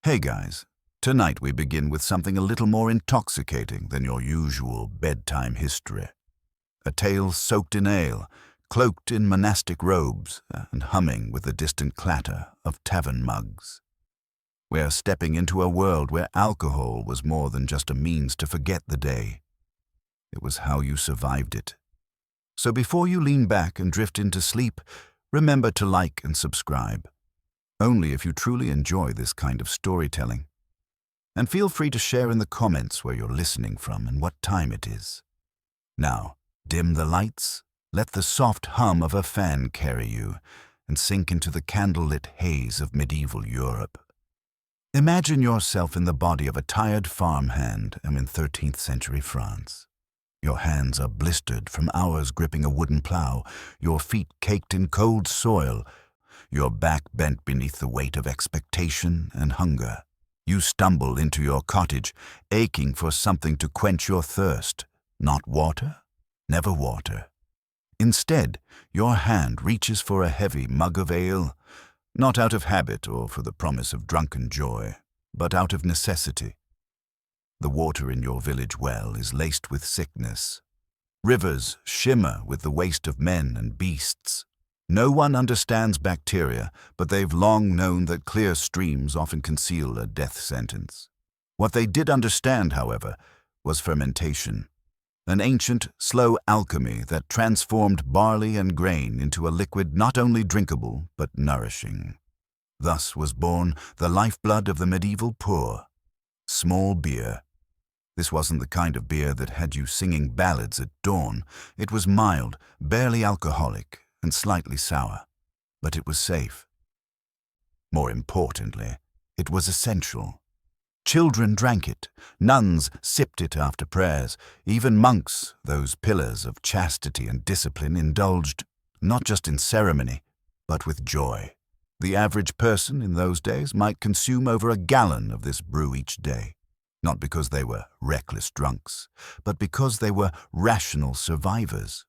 Hey guys, tonight we begin with something a little more intoxicating than your usual bedtime history. A tale soaked in ale, cloaked in monastic robes, and humming with the distant clatter of tavern mugs. We're stepping into a world where alcohol was more than just a means to forget the day. It was how you survived it. So before you lean back and drift into sleep, remember to like and subscribe. Only if you truly enjoy this kind of storytelling. And feel free to share in the comments where you're listening from and what time it is. Now, dim the lights, let the soft hum of a fan carry you, and sink into the candlelit haze of medieval Europe. Imagine yourself in the body of a tired farmhand in 13th century France. Your hands are blistered from hours gripping a wooden plow, your feet caked in cold soil, your back bent beneath the weight of expectation and hunger. You stumble into your cottage, aching for something to quench your thirst. Not water, never water. Instead, your hand reaches for a heavy mug of ale, not out of habit or for the promise of drunken joy, but out of necessity. The water in your village well is laced with sickness. Rivers shimmer with the waste of men and beasts. No one understands bacteria, but they've long known that clear streams often conceal a death sentence. What they did understand, however, was fermentation, an ancient, slow alchemy that transformed barley and grain into a liquid not only drinkable, but nourishing. Thus was born the lifeblood of the medieval poor, small beer. This wasn't the kind of beer that had you singing ballads at dawn. It was mild, barely alcoholic, and slightly sour, but it was safe. More importantly, it was essential. Children drank it, nuns sipped it after prayers, even monks, those pillars of chastity and discipline, indulged not just in ceremony, but with joy. The average person in those days might consume over a gallon of this brew each day, not because they were reckless drunks, but because they were rational survivors.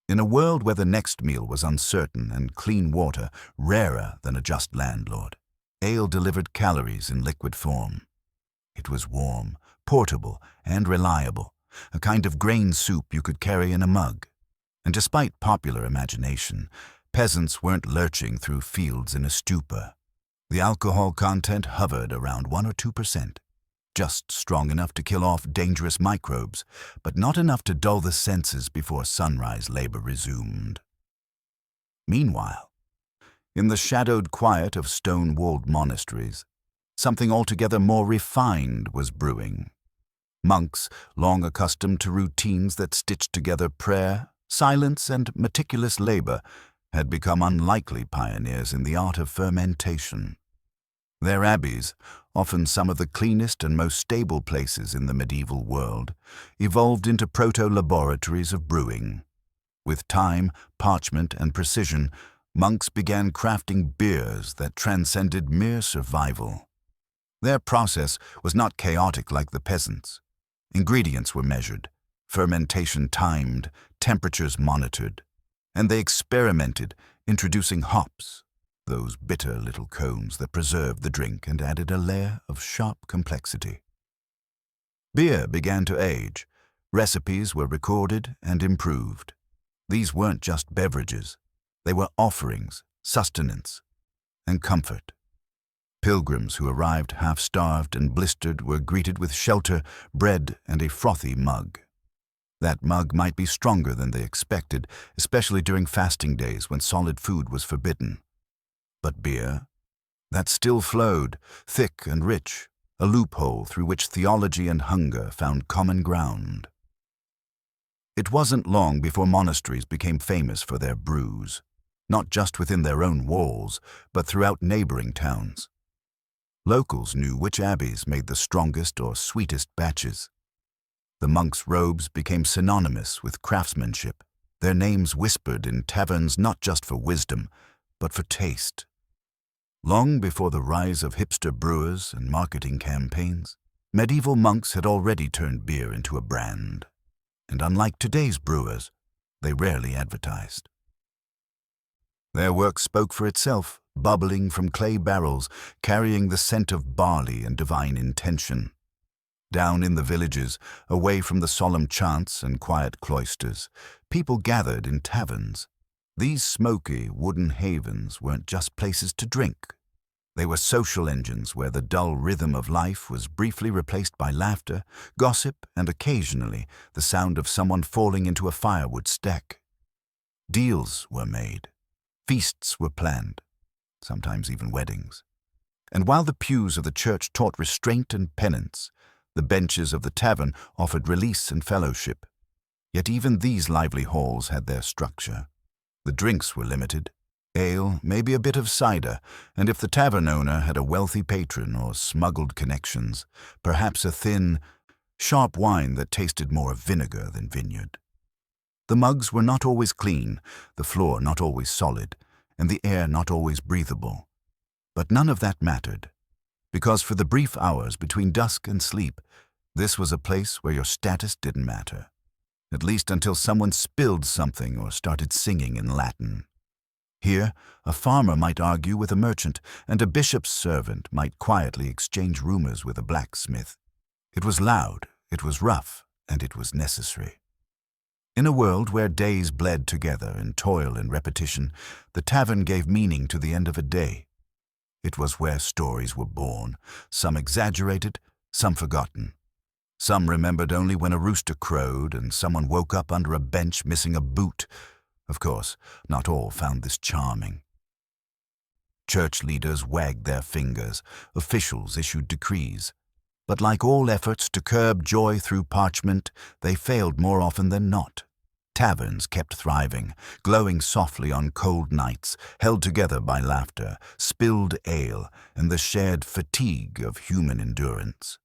In a world where the next meal was uncertain and clean water rarer than a just landlord, ale delivered calories in liquid form. It was warm, portable, and reliable, a kind of grain soup you could carry in a mug. And despite popular imagination, peasants weren't lurching through fields in a stupor. The alcohol content hovered around 1 or 2%. Just strong enough to kill off dangerous microbes, but not enough to dull the senses before sunrise labor resumed. Meanwhile, in the shadowed quiet of stone-walled monasteries, something altogether more refined was brewing. Monks, long accustomed to routines that stitched together prayer, silence, and meticulous labor, had become unlikely pioneers in the art of fermentation. Their abbeys, often some of the cleanest and most stable places in the medieval world, evolved into proto-laboratories of brewing. With time, parchment, and precision, monks began crafting beers that transcended mere survival. Their process was not chaotic like the peasants'. Ingredients were measured, fermentation timed, temperatures monitored, and they experimented, introducing hops, those bitter little cones that preserved the drink and added a layer of sharp complexity. Beer began to age. Recipes were recorded and improved. These weren't just beverages. They were offerings, sustenance, and comfort. Pilgrims who arrived half-starved and blistered were greeted with shelter, bread, and a frothy mug. That mug might be stronger than they expected, especially during fasting days when solid food was forbidden. But beer, that still flowed, thick and rich, a loophole through which theology and hunger found common ground. It wasn't long before monasteries became famous for their brews, not just within their own walls, but throughout neighboring towns. Locals knew which abbeys made the strongest or sweetest batches. The monks' robes became synonymous with craftsmanship, their names whispered in taverns not just for wisdom, but for taste. Long before the rise of hipster brewers and marketing campaigns, medieval monks had already turned beer into a brand. And unlike today's brewers, they rarely advertised. Their work spoke for itself, bubbling from clay barrels, carrying the scent of barley and divine intention. Down in the villages, away from the solemn chants and quiet cloisters, people gathered in taverns. These smoky, wooden havens weren't just places to drink. They were social engines where the dull rhythm of life was briefly replaced by laughter, gossip, and occasionally the sound of someone falling into a firewood stack. Deals were made. Feasts were planned, sometimes even weddings. And while the pews of the church taught restraint and penance, the benches of the tavern offered release and fellowship. Yet even these lively halls had their structure. The drinks were limited. Ale, maybe a bit of cider, and if the tavern owner had a wealthy patron or smuggled connections, perhaps a thin, sharp wine that tasted more of vinegar than vineyard. The mugs were not always clean, the floor not always solid, and the air not always breathable. But none of that mattered, because for the brief hours between dusk and sleep, this was a place where your status didn't matter, at least until someone spilled something or started singing in Latin. Here, a farmer might argue with a merchant, and a bishop's servant might quietly exchange rumors with a blacksmith. It was loud, it was rough, and it was necessary. In a world where days bled together in toil and repetition, the tavern gave meaning to the end of a day. It was where stories were born, some exaggerated, some forgotten. Some remembered only when a rooster crowed and someone woke up under a bench missing a boot. Of course, not all found this charming. Church leaders wagged their fingers, officials issued decrees. But like all efforts to curb joy through parchment, they failed more often than not. Taverns kept thriving, glowing softly on cold nights, held together by laughter, spilled ale, and the shared fatigue of human endurance.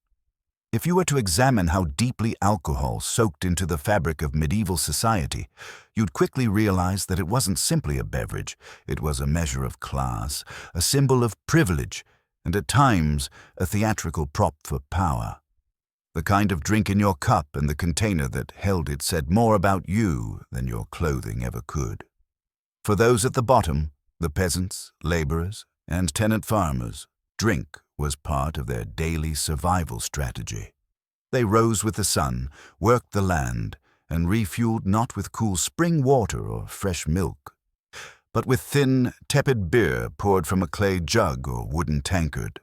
If you were to examine how deeply alcohol soaked into the fabric of medieval society, you'd quickly realize that it wasn't simply a beverage. It was a measure of class, a symbol of privilege, and at times a theatrical prop for power. The kind of drink in your cup and the container that held it said more about you than your clothing ever could. For those at the bottom, the peasants, laborers, and tenant farmers, drink was part of their daily survival strategy. They rose with the sun, worked the land, and refueled not with cool spring water or fresh milk, but with thin, tepid beer poured from a clay jug or wooden tankard.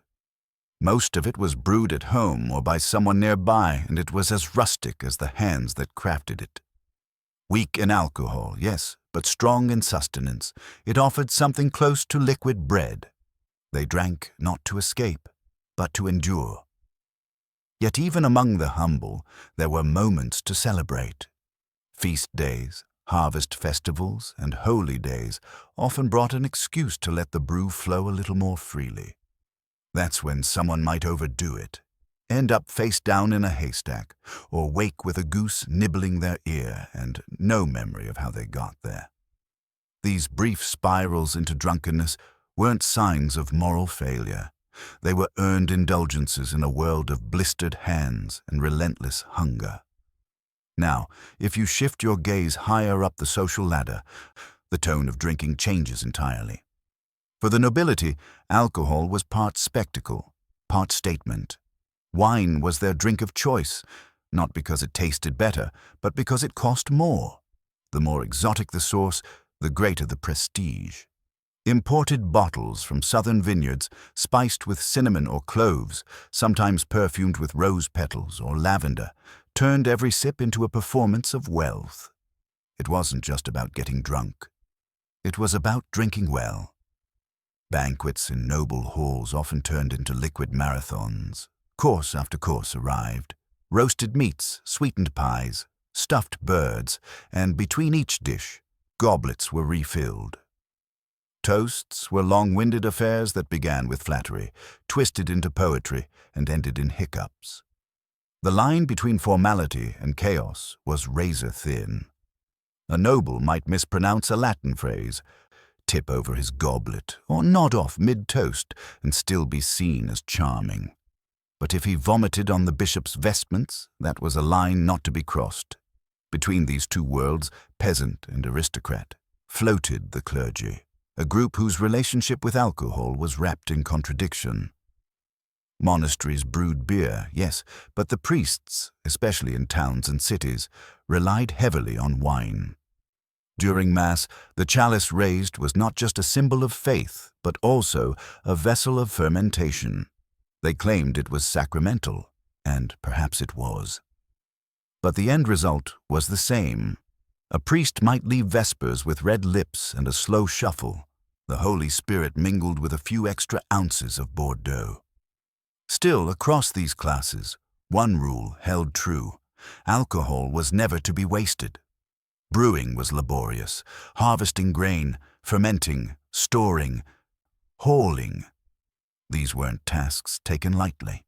Most of it was brewed at home or by someone nearby, and it was as rustic as the hands that crafted it. Weak in alcohol, yes, but strong in sustenance, it offered something close to liquid bread. They drank not to escape, but to endure. Yet even among the humble, there were moments to celebrate. Feast days, harvest festivals, and holy days often brought an excuse to let the brew flow a little more freely. That's when someone might overdo it, end up face down in a haystack, or wake with a goose nibbling their ear and no memory of how they got there. These brief spirals into drunkenness weren't signs of moral failure. They were earned indulgences in a world of blistered hands and relentless hunger. Now, if you shift your gaze higher up the social ladder, the tone of drinking changes entirely. For the nobility, alcohol was part spectacle, part statement. Wine was their drink of choice, not because it tasted better, but because it cost more. The more exotic the source, the greater the prestige. Imported bottles from southern vineyards, spiced with cinnamon or cloves, sometimes perfumed with rose petals or lavender, turned every sip into a performance of wealth. It wasn't just about getting drunk. It was about drinking well. Banquets in noble halls often turned into liquid marathons. Course after course arrived. Roasted meats, sweetened pies, stuffed birds, and between each dish, goblets were refilled. Toasts were long-winded affairs that began with flattery, twisted into poetry, and ended in hiccups. The line between formality and chaos was razor-thin. A noble might mispronounce a Latin phrase, tip over his goblet, or nod off mid-toast and still be seen as charming. But if he vomited on the bishop's vestments, that was a line not to be crossed. Between these two worlds, peasant and aristocrat, floated the clergy. a group whose relationship with alcohol was wrapped in contradiction. Monasteries brewed beer, yes, but the priests, especially in towns and cities, relied heavily on wine. During Mass, the chalice raised was not just a symbol of faith, but also a vessel of fermentation. They claimed it was sacramental, and perhaps it was. But the end result was the same. A priest might leave Vespers with red lips and a slow shuffle, the Holy Spirit mingled with a few extra ounces of Bordeaux. Still, across these classes, one rule held true. Alcohol was never to be wasted. Brewing was laborious, harvesting grain, fermenting, storing, hauling. These weren't tasks taken lightly.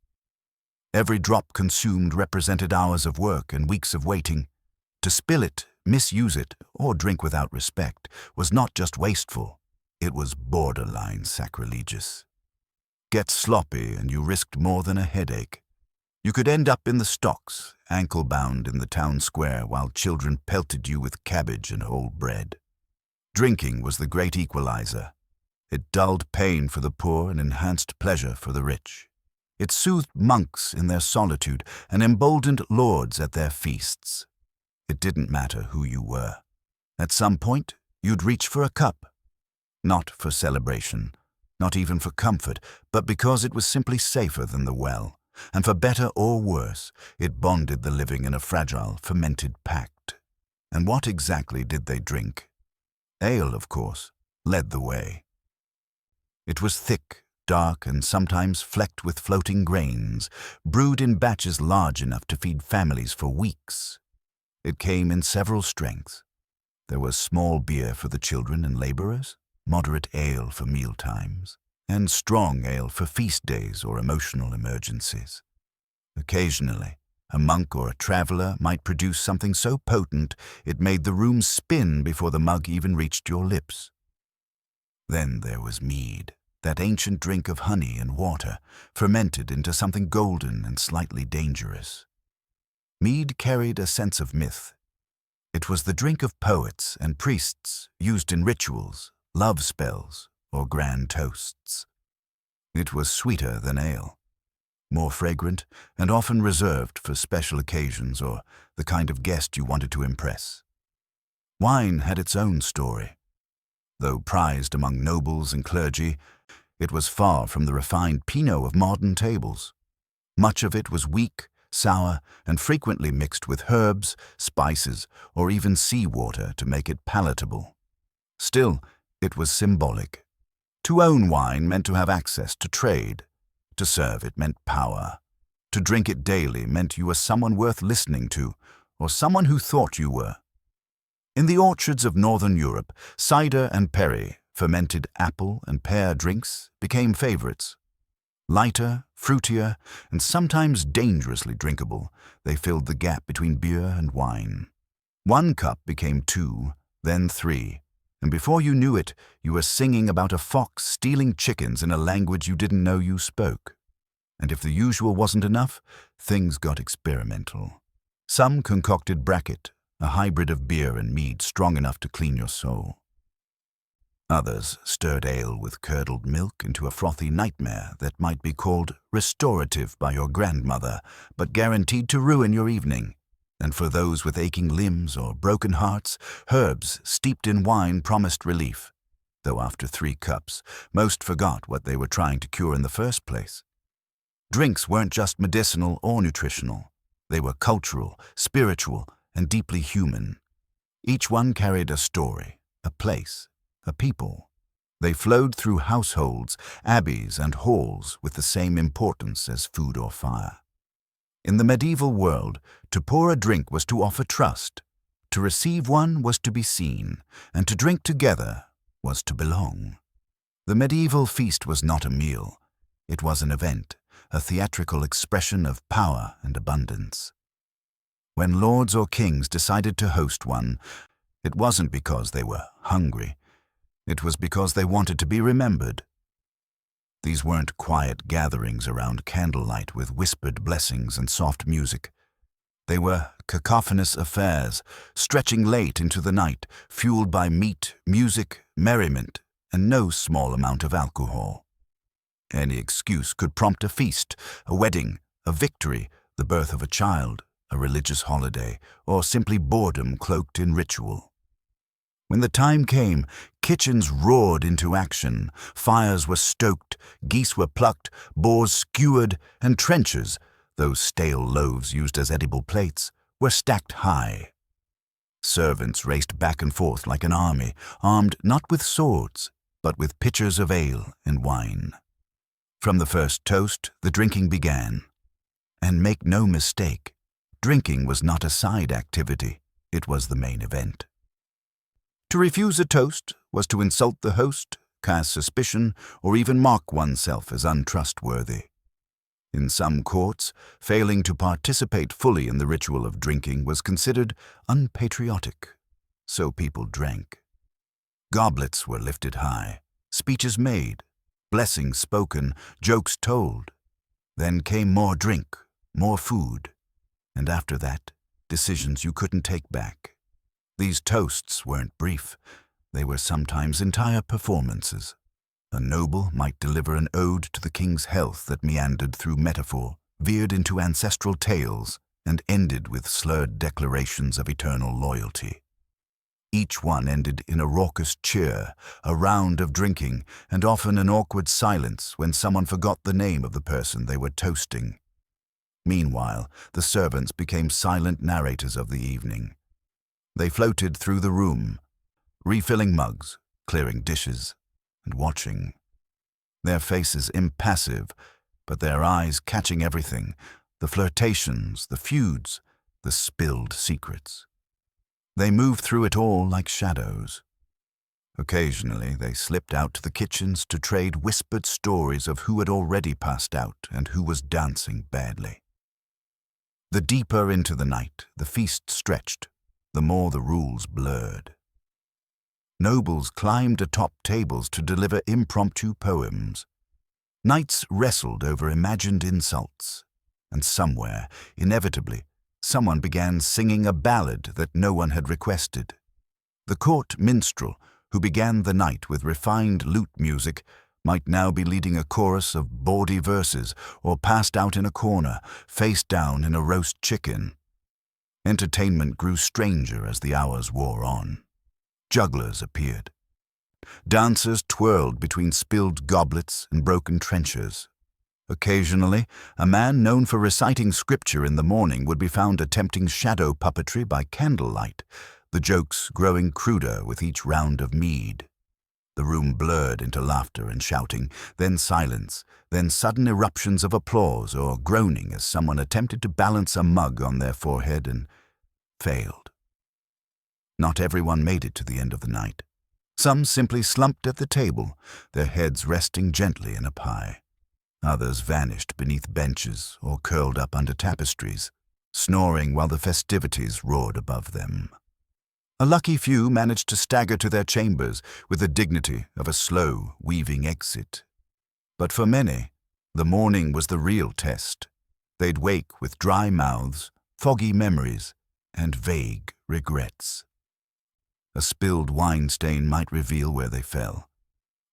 Every drop consumed represented hours of work and weeks of waiting. To spill it, misuse it, or drink without respect was not just wasteful, it was borderline sacrilegious. Get sloppy and you risked more than a headache. You could end up in the stocks, ankle-bound in the town square while children pelted you with cabbage and whole bread. Drinking was the great equalizer. It dulled pain for the poor and enhanced pleasure for the rich. It soothed monks in their solitude and emboldened lords at their feasts. It didn't matter who you were. At some point, you'd reach for a cup. Not for celebration, not even for comfort, but because it was simply safer than the well, and for better or worse, it bonded the living in a fragile, fermented pact. And what exactly did they drink? Ale, of course, led the way. It was thick, dark, and sometimes flecked with floating grains, brewed in batches large enough to feed families for weeks. It came in several strengths. There was small beer for the children and laborers, moderate ale for meal times, and strong ale for feast days or emotional emergencies. Occasionally, a monk or a traveler might produce something so potent it made the room spin before the mug even reached your lips. Then there was mead, that ancient drink of honey and water, fermented into something golden and slightly dangerous. Mead carried a sense of myth. It was the drink of poets and priests, used in rituals, love spells, or grand toasts. It was sweeter than ale, more fragrant and often reserved for special occasions or the kind of guest you wanted to impress. Wine had its own story. Though prized among nobles and clergy, it was far from the refined Pinot of modern tables. Much of it was weak, sour, and frequently mixed with herbs, spices, or even seawater to make it palatable. Still, it was symbolic. To own wine meant to have access to trade. To serve it meant power. To drink it daily meant you were someone worth listening to, or someone who thought you were. In the orchards of northern Europe, cider and perry, fermented apple and pear drinks, became favorites. Lighter, fruitier, and sometimes dangerously drinkable, they filled the gap between beer and wine. One cup became two, then three, and before you knew it, you were singing about a fox stealing chickens in a language you didn't know you spoke. And if the usual wasn't enough, things got experimental. Some concocted bracket, a hybrid of beer and mead strong enough to clean your soul. Others stirred ale with curdled milk into a frothy nightmare that might be called restorative by your grandmother, but guaranteed to ruin your evening. And for those with aching limbs or broken hearts, herbs steeped in wine promised relief, though after 3 cups, most forgot what they were trying to cure in the first place. Drinks weren't just medicinal or nutritional. They were cultural, spiritual, and deeply human. Each one carried a story, a place, a people. They flowed through households, abbeys, and halls with the same importance as food or fire. In the medieval world, to pour a drink was to offer trust, to receive one was to be seen, and to drink together was to belong. The medieval feast was not a meal. It was an event, a theatrical expression of power and abundance. When lords or kings decided to host one, it wasn't because they were hungry. It was because they wanted to be remembered. These weren't quiet gatherings around candlelight with whispered blessings and soft music. They were cacophonous affairs, stretching late into the night, fueled by meat, music, merriment, and no small amount of alcohol. Any excuse could prompt a feast, a wedding, a victory, the birth of a child, a religious holiday, or simply boredom cloaked in ritual. When the time came, kitchens roared into action, fires were stoked, geese were plucked, boars skewered, and trenchers, those stale loaves used as edible plates, were stacked high. Servants raced back and forth like an army, armed not with swords, but with pitchers of ale and wine. From the first toast, the drinking began. And make no mistake, drinking was not a side activity, it was the main event. To refuse a toast was to insult the host, cast suspicion, or even mark oneself as untrustworthy. In some courts, failing to participate fully in the ritual of drinking was considered unpatriotic, so people drank. Goblets were lifted high, speeches made, blessings spoken, jokes told. Then came more drink, more food, and after that, decisions you couldn't take back. These toasts weren't brief, they were sometimes entire performances. A noble might deliver an ode to the king's health that meandered through metaphor, veered into ancestral tales, and ended with slurred declarations of eternal loyalty. Each one ended in a raucous cheer, a round of drinking, and often an awkward silence when someone forgot the name of the person they were toasting. Meanwhile, the servants became silent narrators of the evening. They floated through the room, refilling mugs, clearing dishes, and watching. Their faces impassive, but their eyes catching everything, the flirtations, the feuds, the spilled secrets. They moved through it all like shadows. Occasionally, they slipped out to the kitchens to trade whispered stories of who had already passed out and who was dancing badly. The deeper into the night the feast stretched, the more the rules blurred. Nobles climbed atop tables to deliver impromptu poems. Knights wrestled over imagined insults, and somewhere, inevitably, someone began singing a ballad that no one had requested. The court minstrel, who began the night with refined lute music, might now be leading a chorus of bawdy verses or passed out in a corner, face down in a roast chicken. Entertainment grew stranger as the hours wore on. Jugglers appeared. Dancers twirled between spilled goblets and broken trenchers. Occasionally, a man known for reciting scripture in the morning would be found attempting shadow puppetry by candlelight, the jokes growing cruder with each round of mead. The room blurred into laughter and shouting, then silence, then sudden eruptions of applause or groaning as someone attempted to balance a mug on their forehead and failed. Not everyone made it to the end of the night. Some simply slumped at the table, their heads resting gently in a pie. Others vanished beneath benches or curled up under tapestries, snoring while the festivities roared above them. A lucky few managed to stagger to their chambers with the dignity of a slow, weaving exit. But for many, the morning was the real test. They'd wake with dry mouths, foggy memories, and vague regrets. A spilled wine stain might reveal where they fell.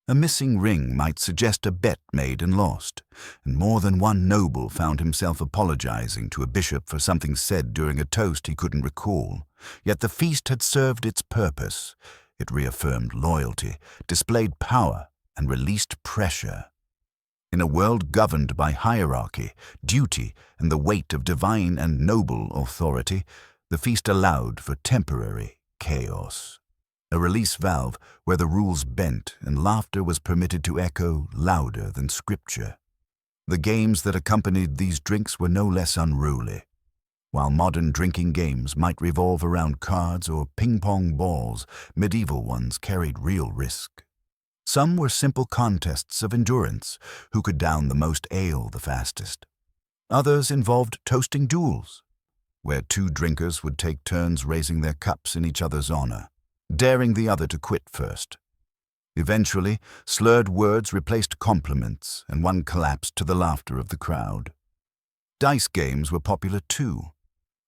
A missing ring might suggest a bet made and lost, and more than one noble found himself apologizing to a bishop for something said during a toast he couldn't recall. Yet the feast had served its purpose. It reaffirmed loyalty, displayed power, and released pressure. In a world governed by hierarchy, duty, and the weight of divine and noble authority, the feast allowed for temporary chaos. A release valve where the rules bent and laughter was permitted to echo louder than scripture. The games that accompanied these drinks were no less unruly. While modern drinking games might revolve around cards or ping-pong balls, medieval ones carried real risk. Some were simple contests of endurance, who could down the most ale the fastest. Others involved toasting duels, where two drinkers would take turns raising their cups in each other's honor, daring the other to quit first. Eventually, slurred words replaced compliments, and one collapsed to the laughter of the crowd. Dice games were popular too.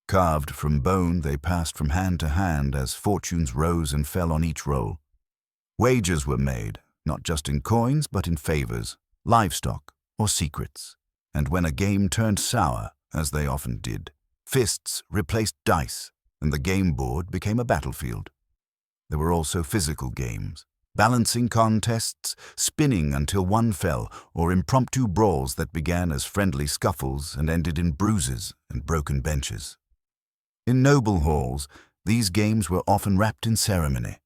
Carved from bone, they passed from hand to hand as fortunes rose and fell on each roll. Wagers were made, not just in coins but in favors, livestock, or secrets. And when a game turned sour, as they often did, fists replaced dice, and the game board became a battlefield. There were also physical games, balancing contests, spinning until one fell, or impromptu brawls that began as friendly scuffles and ended in bruises and broken benches. In noble halls, these games were often wrapped in ceremony.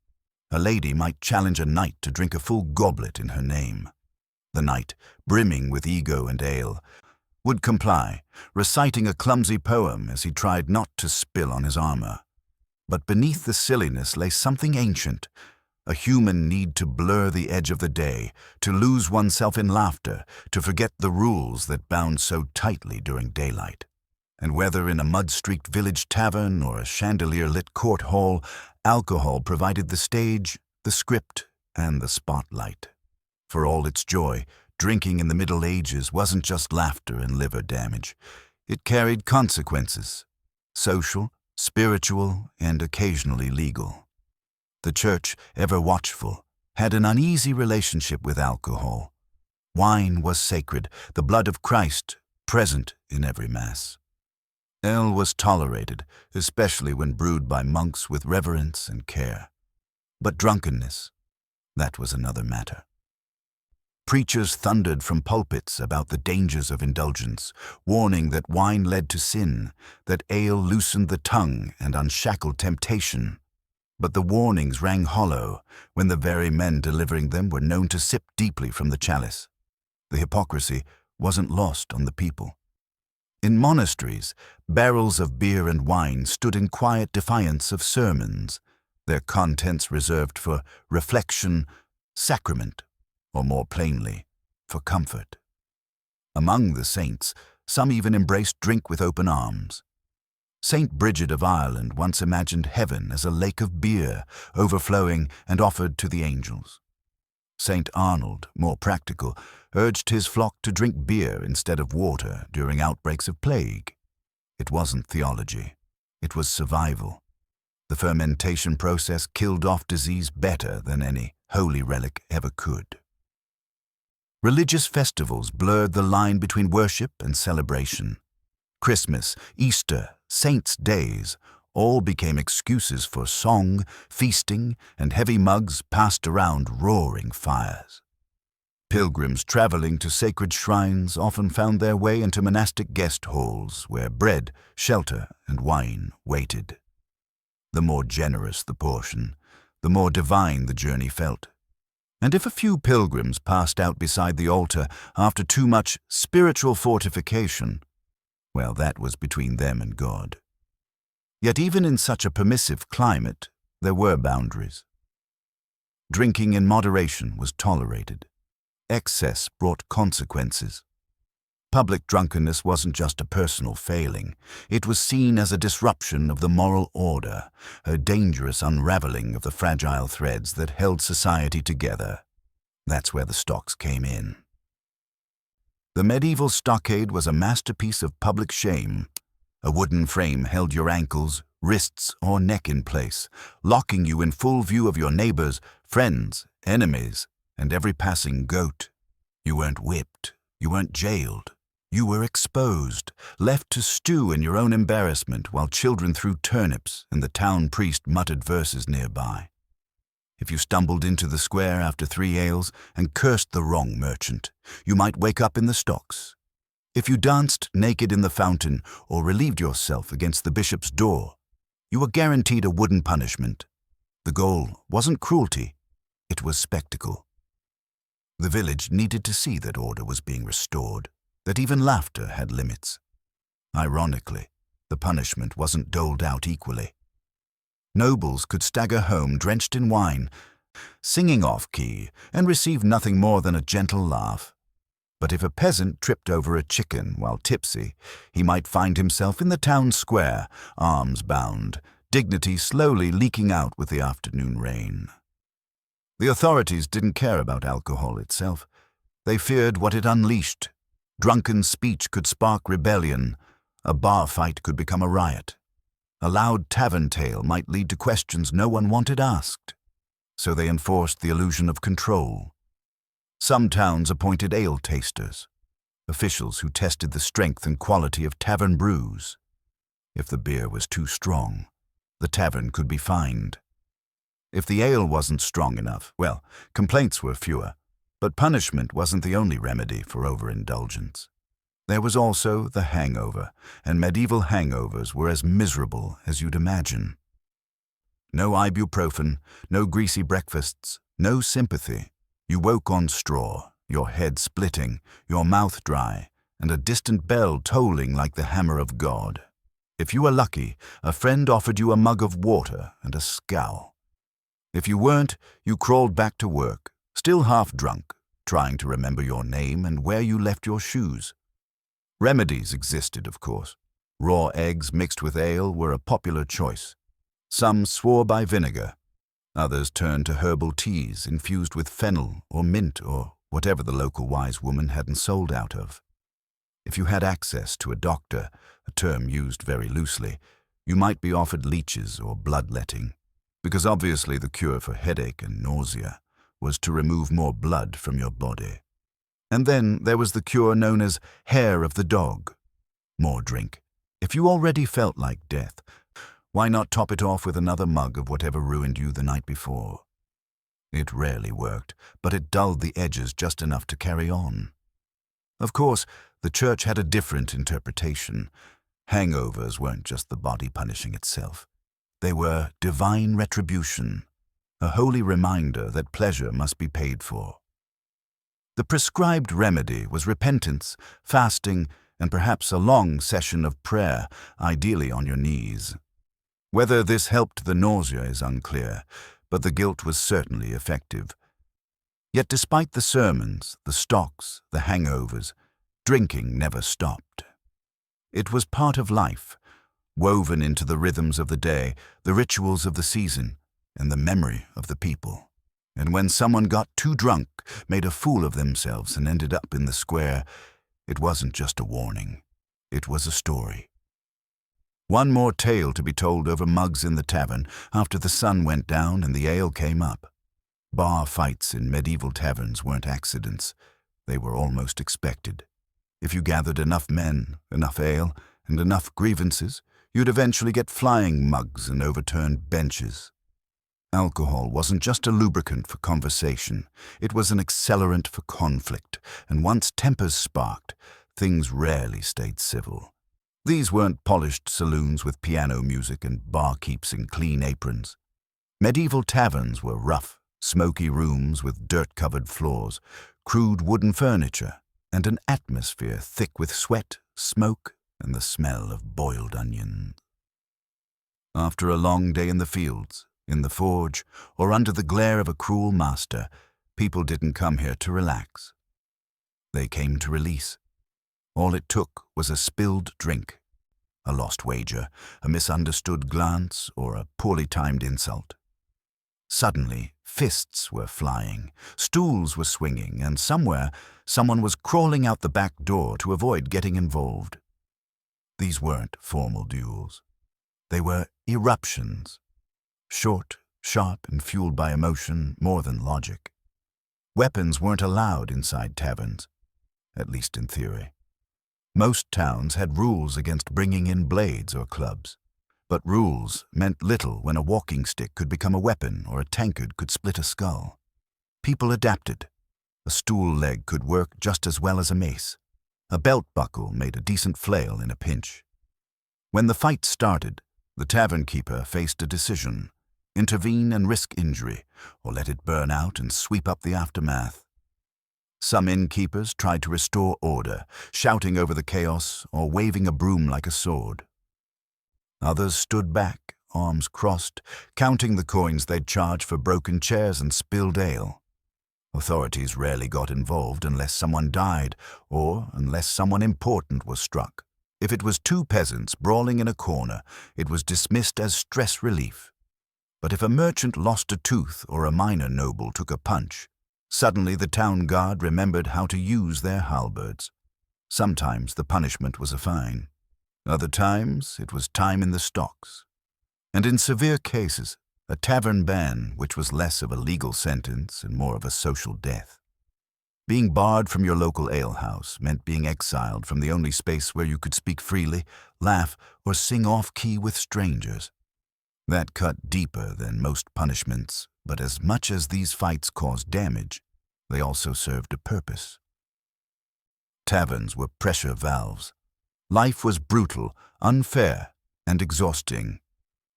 A lady might challenge a knight to drink a full goblet in her name. The knight, brimming with ego and ale, would comply, reciting a clumsy poem as he tried not to spill on his armor. But beneath the silliness lay something ancient, a human need to blur the edge of the day, to lose oneself in laughter, to forget the rules that bound so tightly during daylight. And whether in a mud-streaked village tavern or a chandelier-lit court hall, alcohol provided the stage, the script, and the spotlight. For all its joy, drinking in the Middle Ages wasn't just laughter and liver damage. It carried consequences, social, spiritual, and occasionally legal. The Church, ever watchful, had an uneasy relationship with alcohol. Wine was sacred, the blood of Christ present in every Mass. Ale was tolerated, especially when brewed by monks with reverence and care. But drunkenness, that was another matter. Preachers thundered from pulpits about the dangers of indulgence, warning that wine led to sin, that ale loosened the tongue and unshackled temptation. But the warnings rang hollow when the very men delivering them were known to sip deeply from the chalice. The hypocrisy wasn't lost on the people. In monasteries, barrels of beer and wine stood in quiet defiance of sermons, their contents reserved for reflection, sacrament, or more plainly, for comfort. Among the saints, some even embraced drink with open arms. Saint Bridget of Ireland once imagined heaven as a lake of beer, overflowing and offered to the angels. Saint Arnold, more practical, urged his flock to drink beer instead of water during outbreaks of plague. It wasn't theology, it was survival. The fermentation process killed off disease better than any holy relic ever could. Religious festivals blurred the line between worship and celebration. Christmas, Easter, saints' days all became excuses for song, feasting, and heavy mugs passed around roaring fires. Pilgrims traveling to sacred shrines often found their way into monastic guest halls where bread, shelter, and wine waited. The more generous the portion, the more divine the journey felt. And if a few pilgrims passed out beside the altar after too much spiritual fortification, well, that was between them and God. Yet even in such a permissive climate, there were boundaries. Drinking in moderation was tolerated. Excess brought consequences. Public drunkenness wasn't just a personal failing. It was seen as a disruption of the moral order, a dangerous unraveling of the fragile threads that held society together. That's where the stocks came in. The medieval stockade was a masterpiece of public shame. A wooden frame held your ankles, wrists, or neck in place, locking you in full view of your neighbors, friends, enemies, and every passing goat. You weren't whipped, you weren't jailed. You were exposed, left to stew in your own embarrassment while children threw turnips and the town priest muttered verses nearby. If you stumbled into the square after 3 ales and cursed the wrong merchant, you might wake up in the stocks. If you danced naked in the fountain or relieved yourself against the bishop's door, you were guaranteed a wooden punishment. The goal wasn't cruelty, it was spectacle. The village needed to see that order was being restored, that even laughter had limits. Ironically, the punishment wasn't doled out equally. Nobles could stagger home drenched in wine, singing off-key, and receive nothing more than a gentle laugh. But if a peasant tripped over a chicken while tipsy, he might find himself in the town square, arms bound, dignity slowly leaking out with the afternoon rain. The authorities didn't care about alcohol itself. They feared what it unleashed. Drunken speech could spark rebellion. A bar fight could become a riot. A loud tavern tale might lead to questions no one wanted asked. So they enforced the illusion of control, Some towns appointed ale tasters, officials who tested the strength and quality of tavern brews. If the beer was too strong, the tavern could be fined. If the ale wasn't strong enough, well, complaints were fewer, but punishment wasn't the only remedy for overindulgence. There was also the hangover, and medieval hangovers were as miserable as you'd imagine. No ibuprofen, no greasy breakfasts, no sympathy. You woke on straw, your head splitting, your mouth dry, and a distant bell tolling like the hammer of God. If you were lucky, a friend offered you a mug of water and a scowl. If you weren't, you crawled back to work, still half drunk, trying to remember your name and where you left your shoes. Remedies existed, of course. Raw eggs mixed with ale were a popular choice. Some swore by vinegar. Others turned to herbal teas infused with fennel or mint or whatever the local wise woman hadn't sold out of. If you had access to a doctor, a term used very loosely, you might be offered leeches or bloodletting, because obviously the cure for headache and nausea was to remove more blood from your body. And then there was the cure known as hair of the dog. More drink. If you already felt like death, why not top it off with another mug of whatever ruined you the night before? It rarely worked, but it dulled the edges just enough to carry on. Of course, the church had a different interpretation. Hangovers weren't just the body punishing itself. They were divine retribution, a holy reminder that pleasure must be paid for. The prescribed remedy was repentance, fasting, and perhaps a long session of prayer, ideally on your knees. Whether this helped the nausea is unclear, but the guilt was certainly effective. Yet despite the sermons, the stocks, the hangovers, drinking never stopped. It was part of life, woven into the rhythms of the day, the rituals of the season, and the memory of the people. And when someone got too drunk, made a fool of themselves and ended up in the square, it wasn't just a warning. It was a story. One more tale to be told over mugs in the tavern after the sun went down and the ale came up. Bar fights in medieval taverns weren't accidents. They were almost expected. If you gathered enough men, enough ale, and enough grievances, you'd eventually get flying mugs and overturned benches. Alcohol wasn't just a lubricant for conversation. It was an accelerant for conflict, and once tempers sparked, things rarely stayed civil. These weren't polished saloons with piano music and barkeeps in clean aprons. Medieval taverns were rough, smoky rooms with dirt-covered floors, crude wooden furniture, and an atmosphere thick with sweat, smoke, and the smell of boiled onions. After a long day in the fields, in the forge, or under the glare of a cruel master, people didn't come here to relax. They came to release. All it took was a spilled drink, a lost wager, a misunderstood glance, or a poorly timed insult. Suddenly, fists were flying, stools were swinging, and somewhere, someone was crawling out the back door to avoid getting involved. These weren't formal duels. They were eruptions. Short, sharp, and fueled by emotion more than logic. Weapons weren't allowed inside taverns, at least in theory. Most towns had rules against bringing in blades or clubs, but rules meant little when a walking stick could become a weapon or a tankard could split a skull. People adapted. A stool leg could work just as well as a mace. A belt buckle made a decent flail in a pinch. When the fight started, the tavern keeper faced a decision: intervene and risk injury, or let it burn out and sweep up the aftermath. Some innkeepers tried to restore order, shouting over the chaos or waving a broom like a sword. Others stood back, arms crossed, counting the coins they'd charge for broken chairs and spilled ale. Authorities rarely got involved unless someone died or unless someone important was struck. If it was two peasants brawling in a corner, it was dismissed as stress relief. But if a merchant lost a tooth or a minor noble took a punch, suddenly the town guard remembered how to use their halberds. Sometimes the punishment was a fine. Other times it was time in the stocks. And in severe cases, a tavern ban, which was less of a legal sentence and more of a social death. Being barred from your local alehouse meant being exiled from the only space where you could speak freely, laugh, or sing off-key with strangers. That cut deeper than most punishments, but as much as these fights caused damage, they also served a purpose. Taverns were pressure valves. Life was brutal, unfair, and exhausting.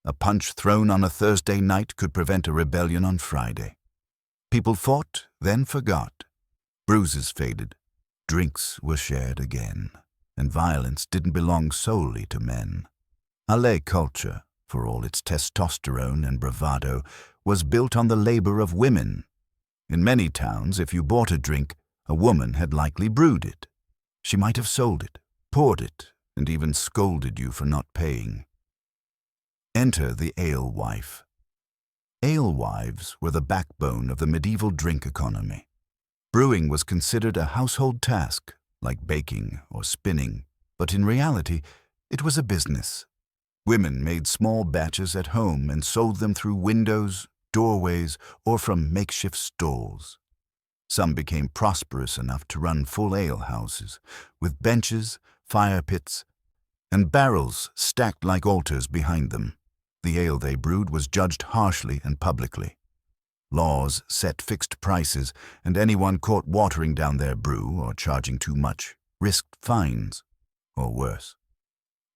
A punch thrown on a Thursday night could prevent a rebellion on Friday. People fought, then forgot. Bruises faded. Drinks were shared again. And violence didn't belong solely to men. Alley culture, for all its testosterone and bravado, was built on the labor of women. In many towns, if you bought a drink, a woman had likely brewed it. She might have sold it, poured it, and even scolded you for not paying. Enter the alewife. Alewives were the backbone of the medieval drink economy. Brewing was considered a household task, like baking or spinning, but in reality, it was a business. Women made small batches at home and sold them through windows, doorways, or from makeshift stalls. Some became prosperous enough to run full alehouses, with benches, fire pits, and barrels stacked like altars behind them. The ale they brewed was judged harshly and publicly. Laws set fixed prices, and anyone caught watering down their brew or charging too much risked fines, or worse.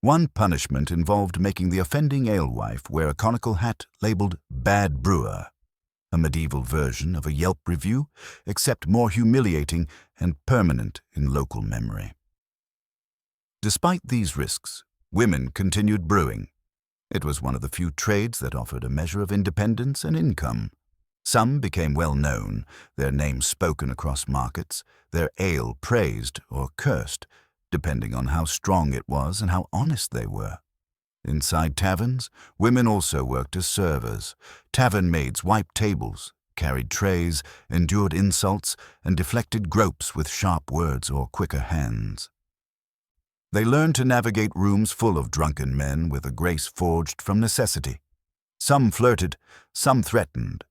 One punishment involved making the offending alewife wear a conical hat labeled "Bad Brewer," a medieval version of a Yelp review, except more humiliating and permanent in local memory. Despite these risks, women continued brewing. It was one of the few trades that offered a measure of independence and income. Some became well known, their names spoken across markets, their ale praised or cursed, depending on how strong it was and how honest they were. Inside taverns, women also worked as servers. Tavern maids wiped tables, carried trays, endured insults, and deflected gropes with sharp words or quicker hands. They learned to navigate rooms full of drunken men with a grace forged from necessity. Some flirted, some threatened.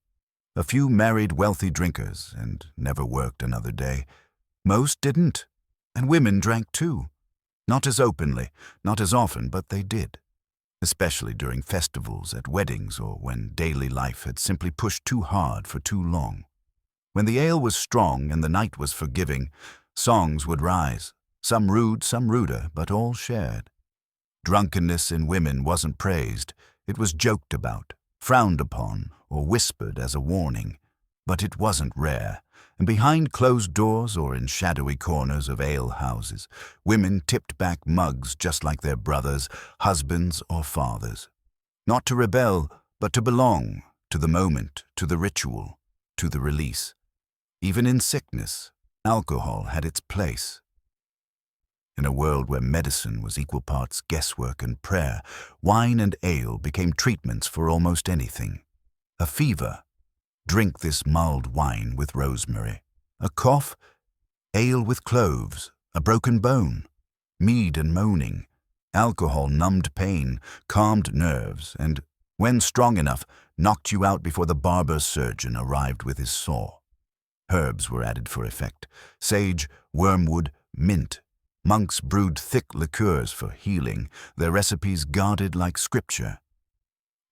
A few married wealthy drinkers and never worked another day. Most didn't, and women drank too. Not as openly, not as often, but they did. Especially during festivals, at weddings, or when daily life had simply pushed too hard for too long. When the ale was strong and the night was forgiving, songs would rise, some rude, some ruder, but all shared. Drunkenness in women wasn't praised. It was joked about, frowned upon, or whispered as a warning. But it wasn't rare, and behind closed doors or in shadowy corners of alehouses, women tipped back mugs just like their brothers, husbands, or fathers. Not to rebel, but to belong, to the moment, to the ritual, to the release. Even in sickness, alcohol had its place. In a world where medicine was equal parts guesswork and prayer, wine and ale became treatments for almost anything. A fever, drink this mulled wine with rosemary. A cough, ale with cloves. A broken bone, mead and moaning. Alcohol numbed pain, calmed nerves, and, when strong enough, knocked you out before the barber surgeon arrived with his saw. Herbs were added for effect: sage, wormwood, mint. Monks brewed thick liqueurs for healing, their recipes guarded like scripture.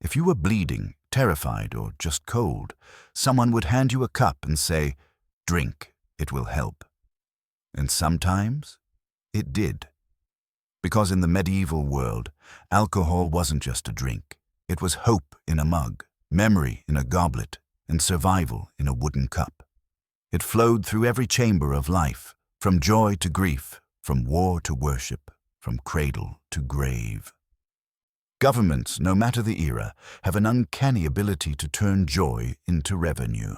If you were bleeding, terrified, or just cold, someone would hand you a cup and say, "Drink, it will help." And sometimes it did. Because in the medieval world, alcohol wasn't just a drink. It was hope in a mug, memory in a goblet, and survival in a wooden cup. It flowed through every chamber of life, from joy to grief, from war to worship, from cradle to grave. Governments, no matter the era, have an uncanny ability to turn joy into revenue.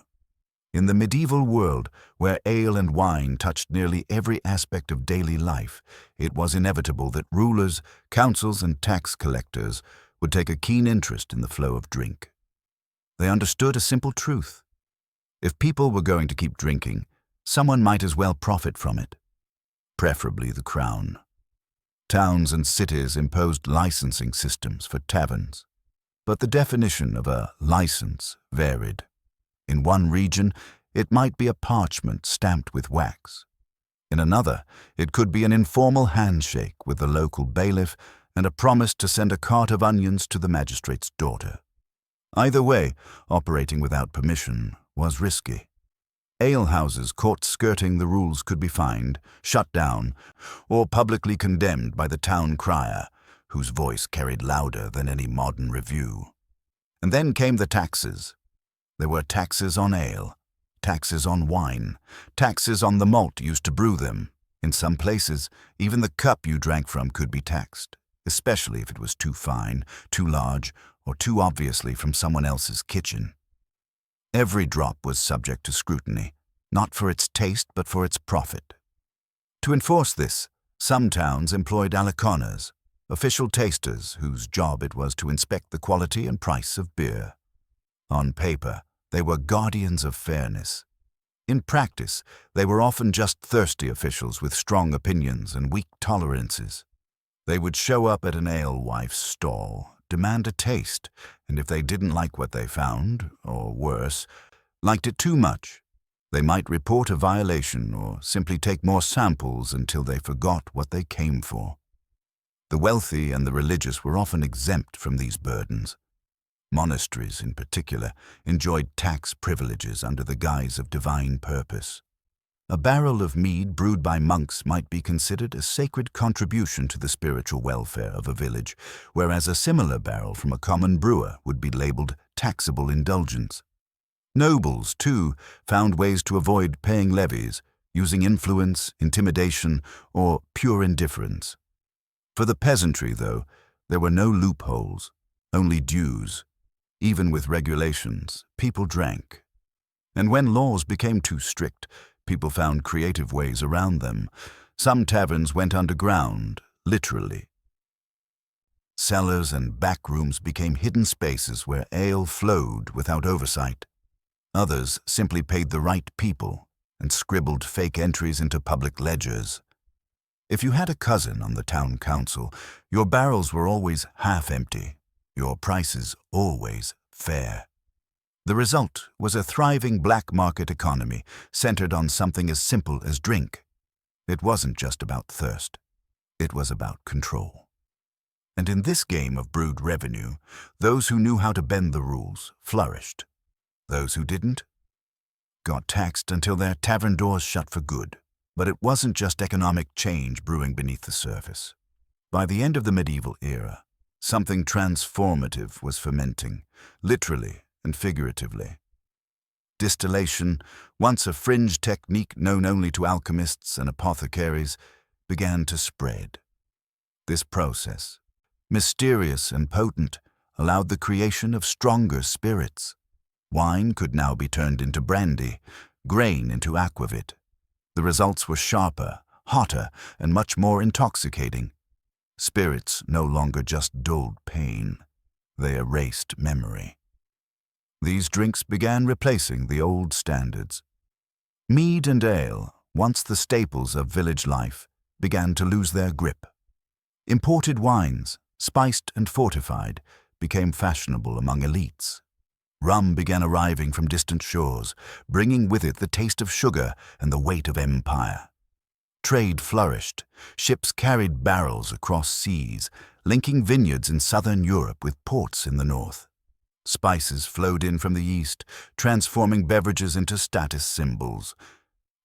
In the medieval world, where ale and wine touched nearly every aspect of daily life, it was inevitable that rulers, councils, and tax collectors would take a keen interest in the flow of drink. They understood a simple truth. If people were going to keep drinking, someone might as well profit from it. Preferably the crown. Towns and cities imposed licensing systems for taverns, but the definition of a license varied. In one region, it might be a parchment stamped with wax. In another, it could be an informal handshake with the local bailiff and a promise to send a cart of onions to the magistrate's daughter. Either way, operating without permission was risky. Alehouses caught skirting the rules could be fined, shut down, or publicly condemned by the town crier, whose voice carried louder than any modern review. And then came the taxes. There were taxes on ale, taxes on wine, taxes on the malt used to brew them. In some places, even the cup you drank from could be taxed, especially if it was too fine, too large, or too obviously from someone else's kitchen. Every drop was subject to scrutiny, not for its taste but for its profit. To enforce this, some towns employed aliconas, official tasters whose job it was to inspect the quality and price of beer. On paper, they were guardians of fairness. In practice, they were often just thirsty officials with strong opinions and weak tolerances. They would show up at an alewife's stall, demand a taste, and if they didn't like what they found, or worse, liked it too much, they might report a violation or simply take more samples until they forgot what they came for. The wealthy and the religious were often exempt from these burdens. Monasteries, in particular, enjoyed tax privileges under the guise of divine purpose. A barrel of mead brewed by monks might be considered a sacred contribution to the spiritual welfare of a village, whereas a similar barrel from a common brewer would be labeled taxable indulgence. Nobles, too, found ways to avoid paying levies, using influence, intimidation, or pure indifference. For the peasantry, though, there were no loopholes, only dues. Even with regulations, people drank. And when laws became too strict, people found creative ways around them. Some taverns went underground, literally. Cellars and back rooms became hidden spaces where ale flowed without oversight. Others simply paid the right people and scribbled fake entries into public ledgers. If you had a cousin on the town council, your barrels were always half empty, your prices always fair. The result was a thriving black market economy centered on something as simple as drink. It wasn't just about thirst. It was about control. And in this game of brewed revenue, those who knew how to bend the rules flourished. Those who didn't got taxed until their tavern doors shut for good. But it wasn't just economic change brewing beneath the surface. By the end of the medieval era, something transformative was fermenting, literally and figuratively. Distillation, once a fringe technique known only to alchemists and apothecaries, began to spread. This process, mysterious and potent, allowed the creation of stronger spirits. Wine could now be turned into brandy, grain into aquavit. The results were sharper, hotter, and much more intoxicating. Spirits no longer just dulled pain. They erased memory. These drinks began replacing the old standards. Mead and ale, once the staples of village life, began to lose their grip. Imported wines, spiced and fortified, became fashionable among elites. Rum began arriving from distant shores, bringing with it the taste of sugar and the weight of empire. Trade flourished. Ships carried barrels across seas, linking vineyards in southern Europe with ports in the north. Spices flowed in from the east, transforming beverages into status symbols.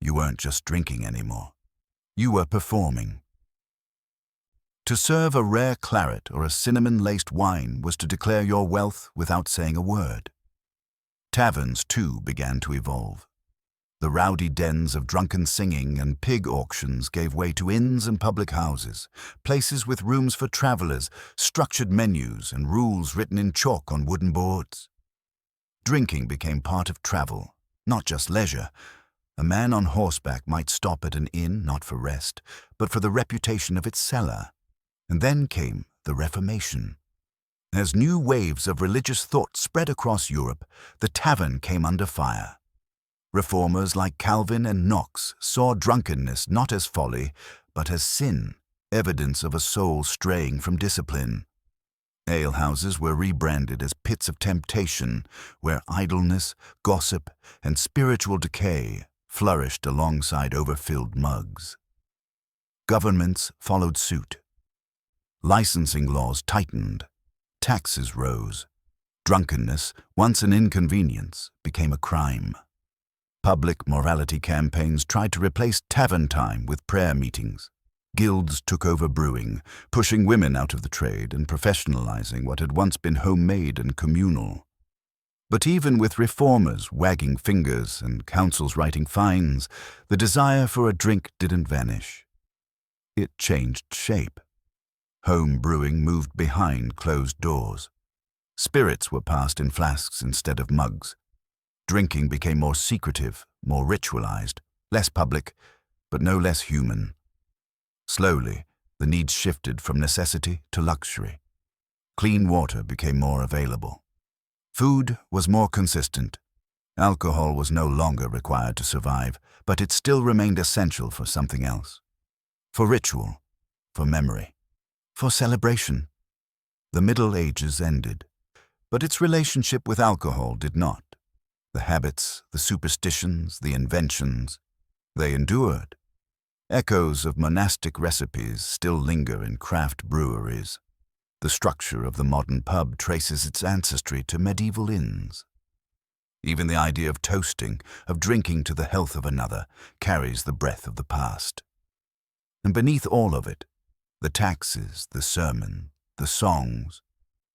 You weren't just drinking anymore. You were performing. To serve a rare claret or a cinnamon-laced wine was to declare your wealth without saying a word. Taverns, too, began to evolve. The rowdy dens of drunken singing and pig auctions gave way to inns and public houses, places with rooms for travelers, structured menus, and rules written in chalk on wooden boards. Drinking became part of travel, not just leisure. A man on horseback might stop at an inn not for rest, but for the reputation of its cellar. And then came the Reformation. As new waves of religious thought spread across Europe, the tavern came under fire. Reformers like Calvin and Knox saw drunkenness not as folly, but as sin, evidence of a soul straying from discipline. Alehouses were rebranded as pits of temptation, where idleness, gossip, and spiritual decay flourished alongside overfilled mugs. Governments followed suit. Licensing laws tightened. Taxes rose. Drunkenness, once an inconvenience, became a crime. Public morality campaigns tried to replace tavern time with prayer meetings. Guilds took over brewing, pushing women out of the trade and professionalizing what had once been homemade and communal. But even with reformers wagging fingers and councils writing fines, the desire for a drink didn't vanish. It changed shape. Home brewing moved behind closed doors. Spirits were passed in flasks instead of mugs. Drinking became more secretive, more ritualized, less public, but no less human. Slowly, the needs shifted from necessity to luxury. Clean water became more available. Food was more consistent. Alcohol was no longer required to survive, but it still remained essential for something else. For ritual, for memory, for celebration. The Middle Ages ended, but its relationship with alcohol did not. The habits, the superstitions, the inventions, they endured. Echoes of monastic recipes still linger in craft breweries. The structure of the modern pub traces its ancestry to medieval inns. Even the idea of toasting, of drinking to the health of another, carries the breath of the past. And beneath all of it, the taxes, the sermon, the songs,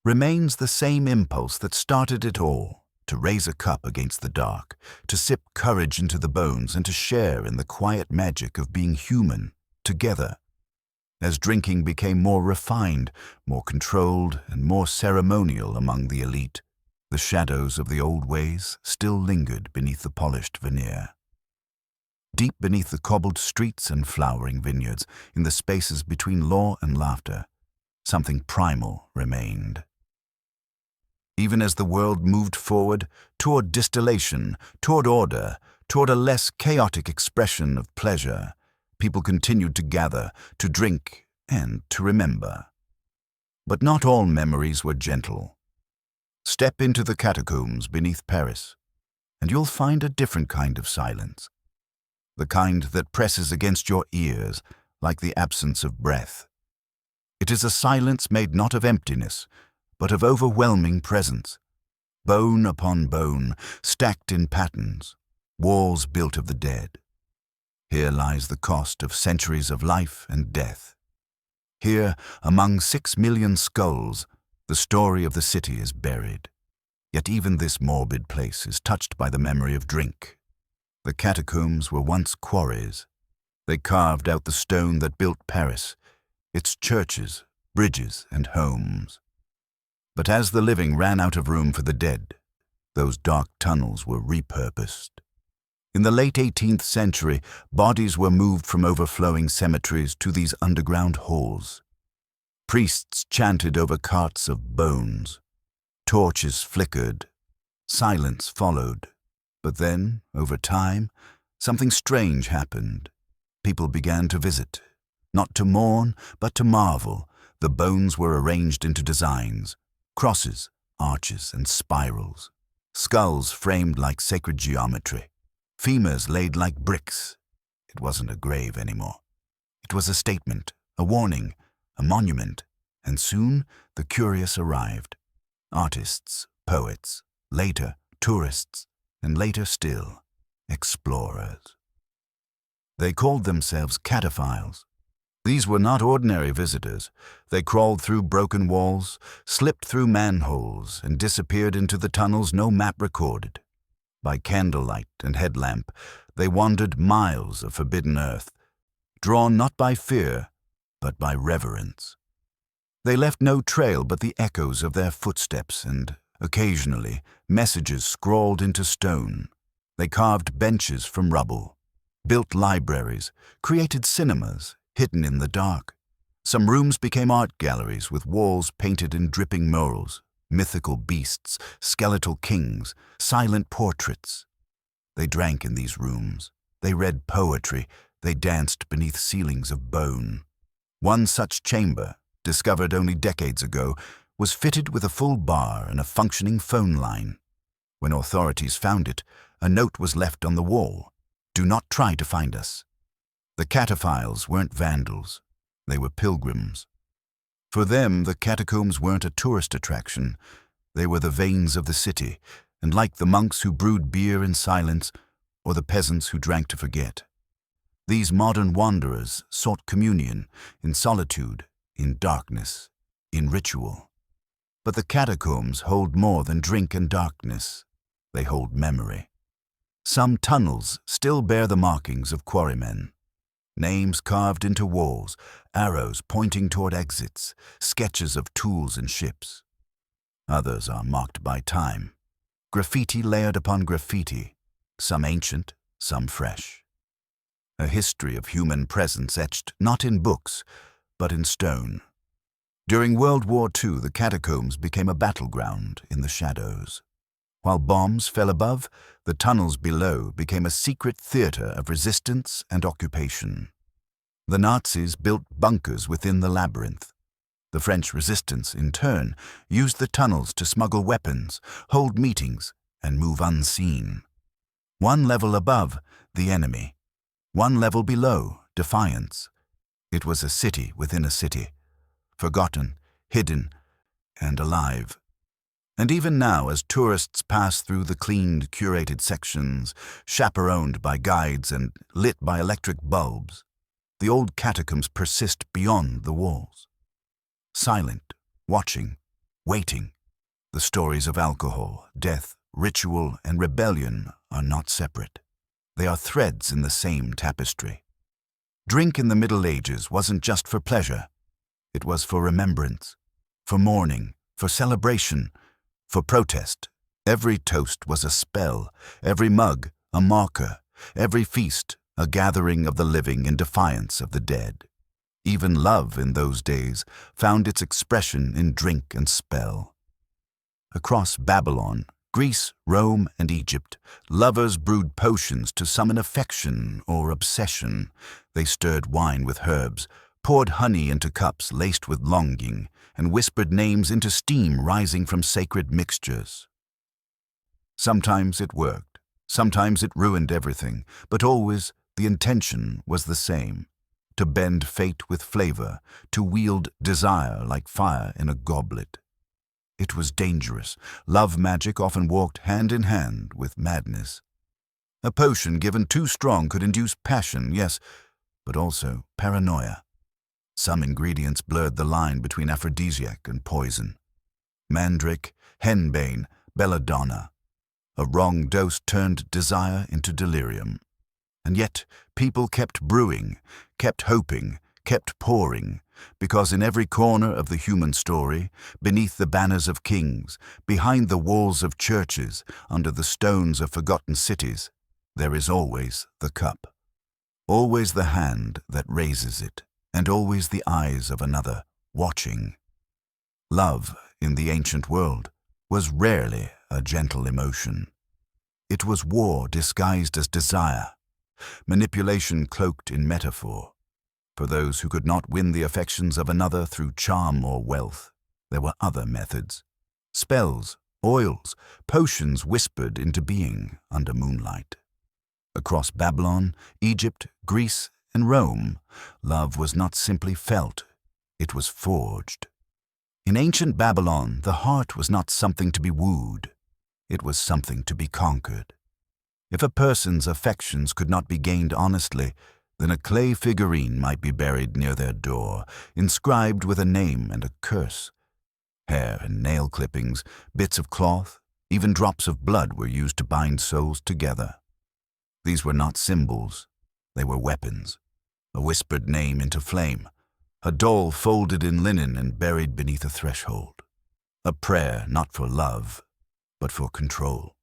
remains the same impulse that started it all, to raise a cup against the dark, to sip courage into the bones, and to share in the quiet magic of being human, together. As drinking became more refined, more controlled, and more ceremonial among the elite, the shadows of the old ways still lingered beneath the polished veneer. Deep beneath the cobbled streets and flowering vineyards, in the spaces between law and laughter, something primal remained. Even as the world moved forward, toward distillation, toward order, toward a less chaotic expression of pleasure, people continued to gather, to drink, and to remember. But not all memories were gentle. Step into the catacombs beneath Paris, and you'll find a different kind of silence. The kind that presses against your ears like the absence of breath. It is a silence made not of emptiness, but of overwhelming presence. Bone upon bone, stacked in patterns, walls built of the dead. Here lies the cost of centuries of life and death. Here, among 6 million skulls, the story of the city is buried. Yet even this morbid place is touched by the memory of drink. The catacombs were once quarries. They carved out the stone that built Paris, its churches, bridges, and homes. But as the living ran out of room for the dead, those dark tunnels were repurposed. In the late 18th century, bodies were moved from overflowing cemeteries to these underground halls. Priests chanted over carts of bones. Torches flickered. Silence followed. But then, over time, something strange happened. People began to visit. Not to mourn, but to marvel. The bones were arranged into designs. Crosses, arches, and spirals. Skulls framed like sacred geometry. Femurs laid like bricks. It wasn't a grave anymore. It was a statement, a warning, a monument, and soon the curious arrived. Artists, poets, later tourists, and later still, explorers. They called themselves cataphiles. These were not ordinary visitors. They crawled through broken walls, slipped through manholes, and disappeared into the tunnels no map recorded. By candlelight and headlamp, they wandered miles of forbidden earth, drawn not by fear, but by reverence. They left no trail but the echoes of their footsteps and, occasionally, messages scrawled into stone. They carved benches from rubble, built libraries, created cinemas, hidden in the dark. Some rooms became art galleries with walls painted in dripping murals, mythical beasts, skeletal kings, silent portraits. They drank in these rooms. They read poetry. They danced beneath ceilings of bone. One such chamber, discovered only decades ago, was fitted with a full bar and a functioning phone line. When authorities found it, a note was left on the wall: "Do not try to find us." The cataphiles weren't vandals. They were pilgrims. For them, the catacombs weren't a tourist attraction. They were the veins of the city, and like the monks who brewed beer in silence, or the peasants who drank to forget, these modern wanderers sought communion in solitude, in darkness, in ritual. But the catacombs hold more than drink and darkness. They hold memory. Some tunnels still bear the markings of quarrymen. Names carved into walls, arrows pointing toward exits, sketches of tools and ships. Others are marked by time. Graffiti layered upon graffiti, some ancient, some fresh. A history of human presence etched not in books, but in stone. During World War II, the catacombs became a battleground in the shadows. While bombs fell above, the tunnels below became a secret theater of resistance and occupation. The Nazis built bunkers within the labyrinth. The French resistance, in turn, used the tunnels to smuggle weapons, hold meetings, and move unseen. One level above, the enemy. One level below, defiance. It was a city within a city, forgotten, hidden, and alive. And even now, as tourists pass through the cleaned, curated sections, chaperoned by guides and lit by electric bulbs, the old catacombs persist beyond the walls. Silent, watching, waiting. The stories of alcohol, death, ritual, and rebellion are not separate. They are threads in the same tapestry. Drink in the Middle Ages wasn't just for pleasure. It was for remembrance, for mourning, for celebration, for protest. Every toast was a spell, every mug a marker, every feast a gathering of the living in defiance of the dead. Even love in those days found its expression in drink and spell. Across Babylon, Greece, Rome, and Egypt, lovers brewed potions to summon affection or obsession. They stirred wine with herbs, poured honey into cups laced with longing, and whispered names into steam rising from sacred mixtures. Sometimes it worked, sometimes it ruined everything, but always the intention was the same: to bend fate with flavor, to wield desire like fire in a goblet. It was dangerous. Love magic often walked hand in hand with madness. A potion given too strong could induce passion, yes, but also paranoia. Some ingredients blurred the line between aphrodisiac and poison. Mandrake, henbane, belladonna. A wrong dose turned desire into delirium. And yet people kept brewing, kept hoping, kept pouring, because in every corner of the human story, beneath the banners of kings, behind the walls of churches, under the stones of forgotten cities, there is always the cup. Always the hand that raises it, and always the eyes of another, watching. Love, in the ancient world, was rarely a gentle emotion. It was war disguised as desire, manipulation cloaked in metaphor. For those who could not win the affections of another through charm or wealth, there were other methods. Spells, oils, potions whispered into being under moonlight. Across Babylon, Egypt, Greece, and Rome, love was not simply felt, it was forged. In ancient Babylon, the heart was not something to be wooed, it was something to be conquered. If a person's affections could not be gained honestly, then a clay figurine might be buried near their door, inscribed with a name and a curse. Hair and nail clippings, bits of cloth, even drops of blood were used to bind souls together. These were not symbols, they were weapons. A whispered name into flame, a doll folded in linen and buried beneath a threshold. A prayer not for love, but for control.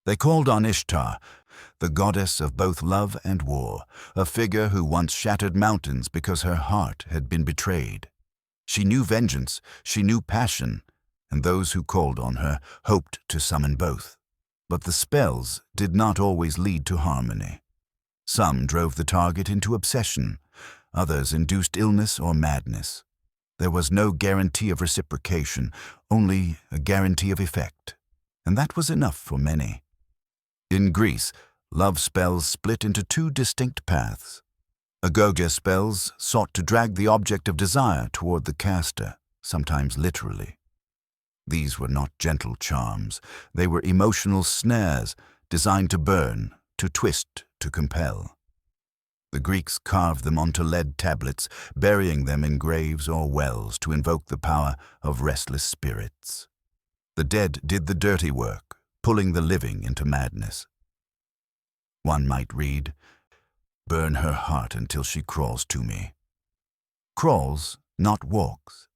They called on Ishtar, the goddess of both love and war, a figure who once shattered mountains because her heart had been betrayed. She knew vengeance, she knew passion, and those who called on her hoped to summon both. But the spells did not always lead to harmony. Some drove the target into obsession, others induced illness or madness. There was no guarantee of reciprocation, only a guarantee of effect, and that was enough for many. In Greece, love spells split into two distinct paths. Agoge spells sought to drag the object of desire toward the caster, sometimes literally. These were not gentle charms. They were emotional snares designed to burn, to twist, to compel. The Greeks carved them onto lead tablets, burying them in graves or wells to invoke the power of restless spirits. The dead did the dirty work, pulling the living into madness. One might read, "Burn her heart until she crawls to me." Crawls, not walks.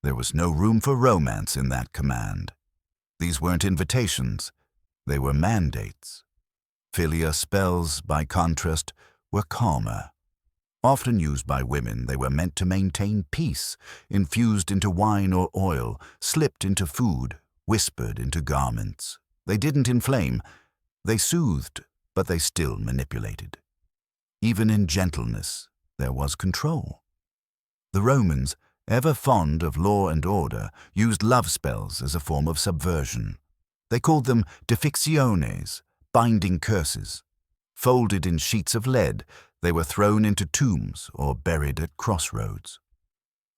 There was no room for romance in that command. These weren't invitations, they were mandates. Philia spells, by contrast, were calmer. Often used by women, they were meant to maintain peace, infused into wine or oil, slipped into food, whispered into garments. They didn't inflame, they soothed, but they still manipulated. Even in gentleness, there was control. The Romans, ever fond of law and order, used love spells as a form of subversion. They called them defictiones, binding curses. Folded in sheets of lead, they were thrown into tombs or buried at crossroads.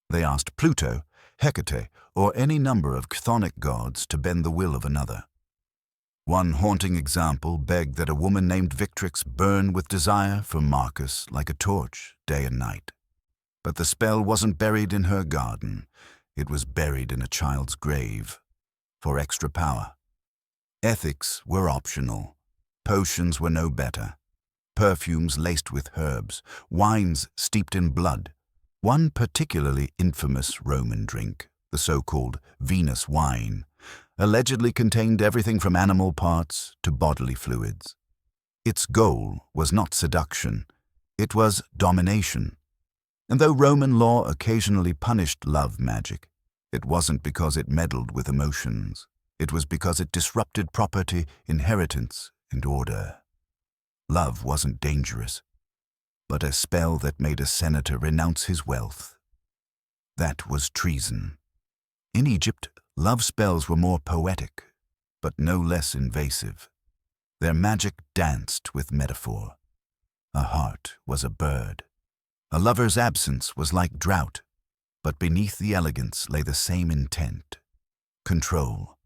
They asked Pluto, Hecate, or any number of chthonic gods to bend the will of another. One haunting example begged that a woman named Victrix burn with desire for Marcus like a torch, day and night. But the spell wasn't buried in her garden. It was buried in a child's grave, for extra power. Ethics were optional. Potions were no better. Perfumes laced with herbs, wines steeped in blood. One particularly infamous Roman drink, the so-called Venus wine, allegedly contained everything from animal parts to bodily fluids. Its goal was not seduction, it was domination. And though Roman law occasionally punished love magic, it wasn't because it meddled with emotions. It was because it disrupted property, inheritance, and order. Love wasn't dangerous, but a spell that made a senator renounce his wealth. That was treason. In Egypt, love spells were more poetic, but no less invasive. Their magic danced with metaphor. A heart was a bird. A lover's absence was like drought, but beneath the elegance lay the same intent: control.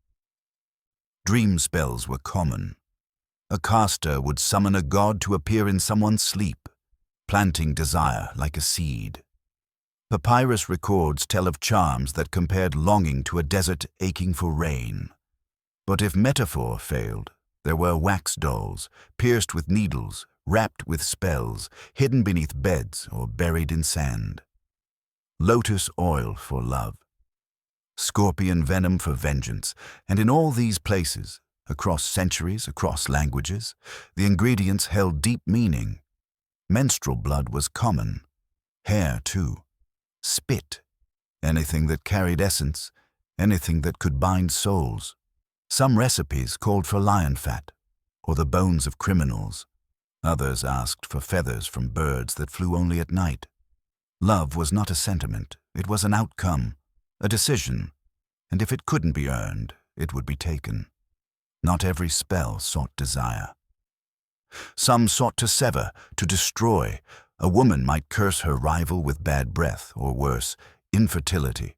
Dream spells were common. A caster would summon a god to appear in someone's sleep, planting desire like a seed. Papyrus records tell of charms that compared longing to a desert aching for rain. But if metaphor failed, there were wax dolls, pierced with needles, wrapped with spells, hidden beneath beds or buried in sand. Lotus oil for love. Scorpion venom for vengeance, and in all these places, across centuries, across languages, the ingredients held deep meaning. Menstrual blood was common. Hair, too. Spit. Anything that carried essence, anything that could bind souls. Some recipes called for lion fat, or the bones of criminals. Others asked for feathers from birds that flew only at night. Love was not a sentiment, it was an outcome, a decision, and if it couldn't be earned, it would be taken. Not every spell sought desire. Some sought to sever, to destroy. A woman might curse her rival with bad breath, or worse, infertility.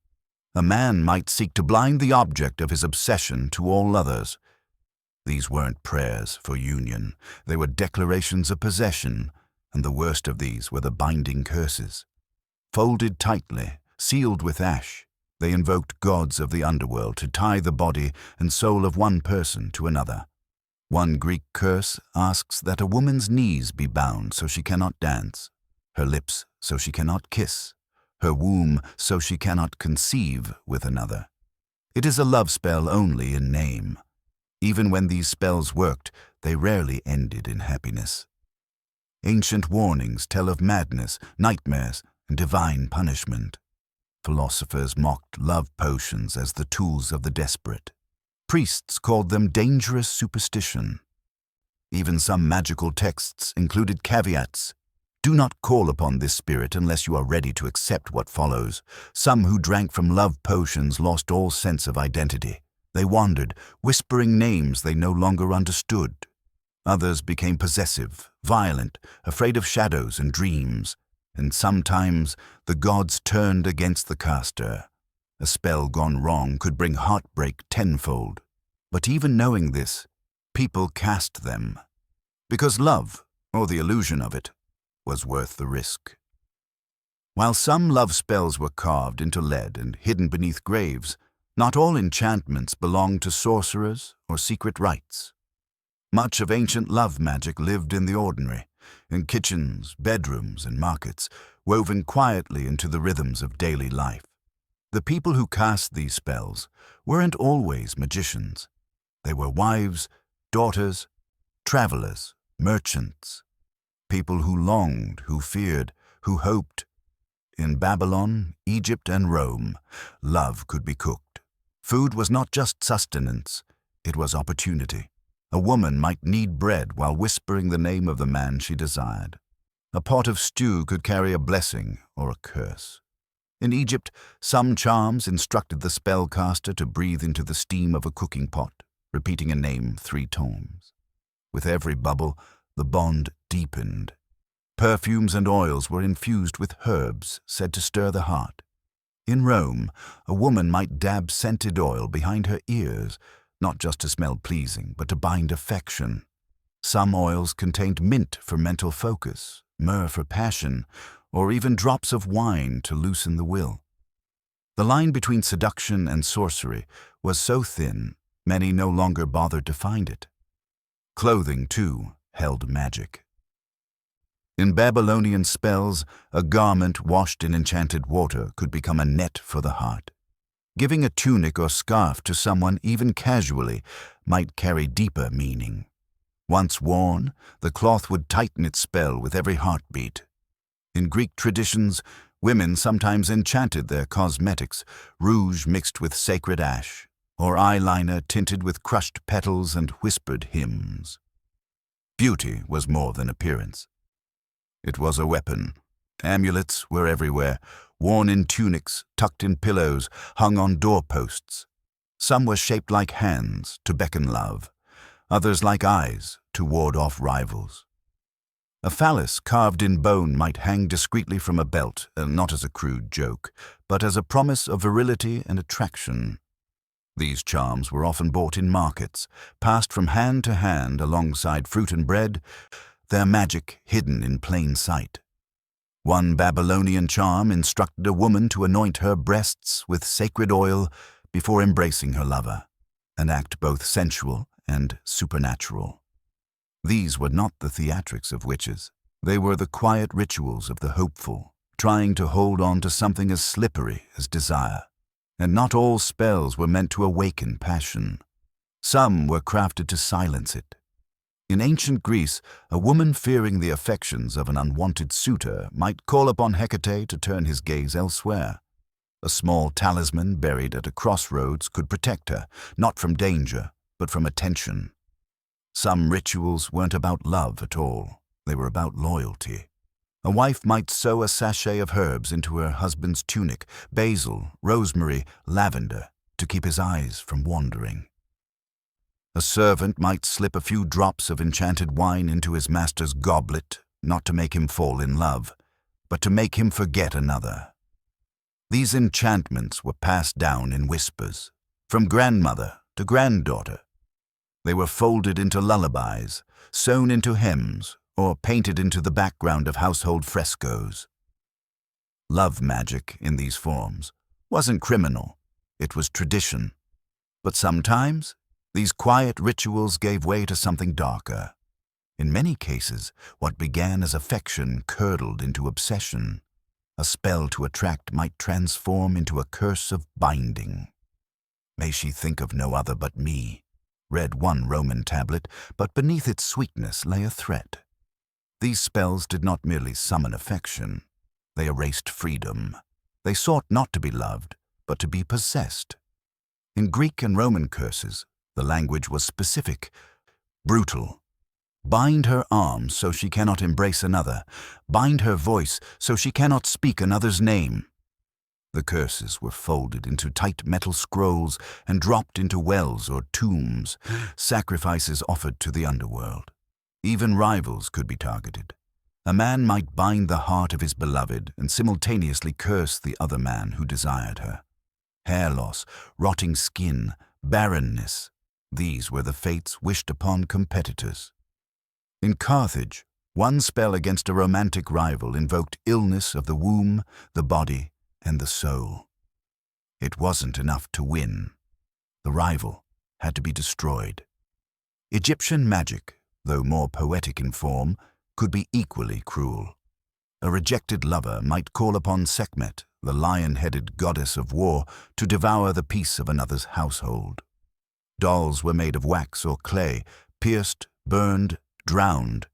A man might seek to blind the object of his obsession to all others. These weren't prayers for union. They were declarations of possession, and the worst of these were the binding curses. Folded tightly, sealed with ash, they invoked gods of the underworld to tie the body and soul of one person to another. One Greek curse asks that a woman's knees be bound so she cannot dance, her lips so she cannot kiss, her womb so she cannot conceive with another. It is a love spell only in name. Even when these spells worked, they rarely ended in happiness. Ancient warnings tell of madness, nightmares, and divine punishment. Philosophers mocked love potions as the tools of the desperate. Priests called them dangerous superstition. Even some magical texts included caveats. Do not call upon this spirit unless you are ready to accept what follows. Some who drank from love potions lost all sense of identity. They wandered, whispering names they no longer understood. Others became possessive, violent, afraid of shadows and dreams. And sometimes the gods turned against the caster. A spell gone wrong could bring heartbreak tenfold. But even knowing this, people cast them. Because love, or the illusion of it, was worth the risk. While some love spells were carved into lead and hidden beneath graves, not all enchantments belonged to sorcerers or secret rites. Much of ancient love magic lived in the ordinary, in kitchens, bedrooms, and markets, woven quietly into the rhythms of daily life. The people who cast these spells weren't always magicians. They were wives, daughters, travelers, merchants, people who longed, who feared, who hoped. In Babylon, Egypt, and Rome, love could be cooked. Food was not just sustenance, it was opportunity. A woman might knead bread while whispering the name of the man she desired. A pot of stew could carry a blessing or a curse. In Egypt, some charms instructed the spellcaster to breathe into the steam of a cooking pot, repeating a name 3 times. With every bubble, the bond deepened. Perfumes and oils were infused with herbs said to stir the heart. In Rome, a woman might dab scented oil behind her ears, not just to smell pleasing, but to bind affection. Some oils contained mint for mental focus, myrrh for passion, or even drops of wine to loosen the will. The line between seduction and sorcery was so thin, many no longer bothered to find it. Clothing, too, held magic. In Babylonian spells, a garment washed in enchanted water could become a net for the heart. Giving a tunic or scarf to someone even casually might carry deeper meaning. Once worn, the cloth would tighten its spell with every heartbeat. In Greek traditions, women sometimes enchanted their cosmetics, rouge mixed with sacred ash, or eyeliner tinted with crushed petals and whispered hymns. Beauty was more than appearance. It was a weapon. Amulets were everywhere, worn in tunics, tucked in pillows, hung on doorposts. Some were shaped like hands to beckon love, others like eyes to ward off rivals. A phallus carved in bone might hang discreetly from a belt, not as a crude joke, but as a promise of virility and attraction. These charms were often bought in markets, passed from hand to hand alongside fruit and bread, their magic hidden in plain sight. One Babylonian charm instructed a woman to anoint her breasts with sacred oil before embracing her lover, an act both sensual and supernatural. These were not the theatrics of witches. They were the quiet rituals of the hopeful, trying to hold on to something as slippery as desire. And not all spells were meant to awaken passion. Some were crafted to silence it. In ancient Greece, a woman fearing the affections of an unwanted suitor might call upon Hecate to turn his gaze elsewhere. A small talisman buried at a crossroads could protect her, not from danger, but from attention. Some rituals weren't about love at all. They were about loyalty. A wife might sew a sachet of herbs into her husband's tunic, basil, rosemary, lavender, to keep his eyes from wandering. A servant might slip a few drops of enchanted wine into his master's goblet, not to make him fall in love, but to make him forget another. These enchantments were passed down in whispers, from grandmother to granddaughter. They were folded into lullabies, sewn into hymns, or painted into the background of household frescoes. Love magic in these forms wasn't criminal, it was tradition. But sometimes, these quiet rituals gave way to something darker. In many cases, what began as affection curdled into obsession. A spell to attract might transform into a curse of binding. "May she think of no other but me," read one Roman tablet, but beneath its sweetness lay a threat. These spells did not merely summon affection. They erased freedom. They sought not to be loved, but to be possessed. In Greek and Roman curses, the language was specific, brutal. Bind her arms so she cannot embrace another. Bind her voice so she cannot speak another's name. The curses were folded into tight metal scrolls and dropped into wells or tombs, sacrifices offered to the underworld. Even rivals could be targeted. A man might bind the heart of his beloved and simultaneously curse the other man who desired her. Hair loss, rotting skin, barrenness, these were the fates wished upon competitors. In Carthage, one spell against a romantic rival invoked illness of the womb, the body, and the soul. It wasn't enough to win. The rival had to be destroyed. Egyptian magic, though more poetic in form, could be equally cruel. A rejected lover might call upon Sekhmet, the lion-headed goddess of war, to devour the peace of another's household. Dolls were made of wax or clay, pierced, burned, drowned.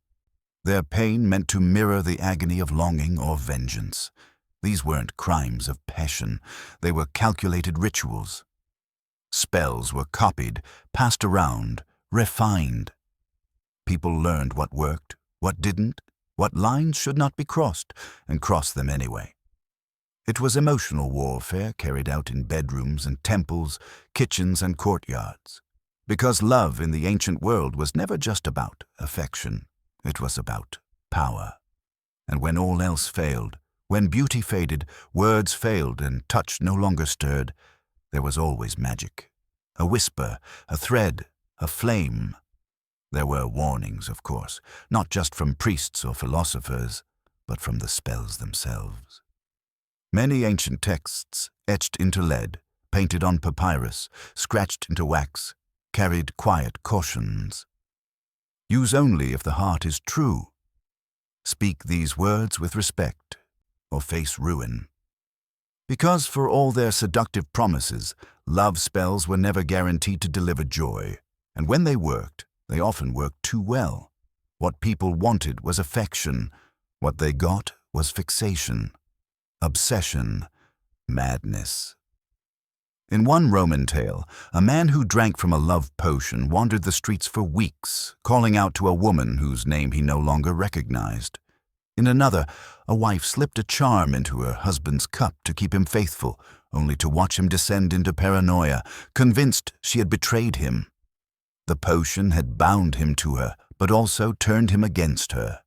Their pain meant to mirror the agony of longing or vengeance. These weren't crimes of passion, they were calculated rituals. Spells were copied, passed around, refined. People learned what worked, what didn't, what lines should not be crossed, and crossed them anyway. It was emotional warfare carried out in bedrooms and temples, kitchens and courtyards. Because love in the ancient world was never just about affection, it was about power. And when all else failed, when beauty faded, words failed, and touch no longer stirred, there was always magic. A whisper, a thread, a flame. There were warnings, of course, not just from priests or philosophers, but from the spells themselves. Many ancient texts, etched into lead, painted on papyrus, scratched into wax, carried quiet cautions. Use only if the heart is true. Speak these words with respect, or face ruin. Because for all their seductive promises, love spells were never guaranteed to deliver joy, and when they worked, they often worked too well. What people wanted was affection. What they got was fixation, obsession, madness. In one Roman tale, a man who drank from a love potion wandered the streets for weeks, calling out to a woman whose name he no longer recognized. In another, a wife slipped a charm into her husband's cup to keep him faithful, only to watch him descend into paranoia, convinced she had betrayed him. The potion had bound him to her, but also turned him against her.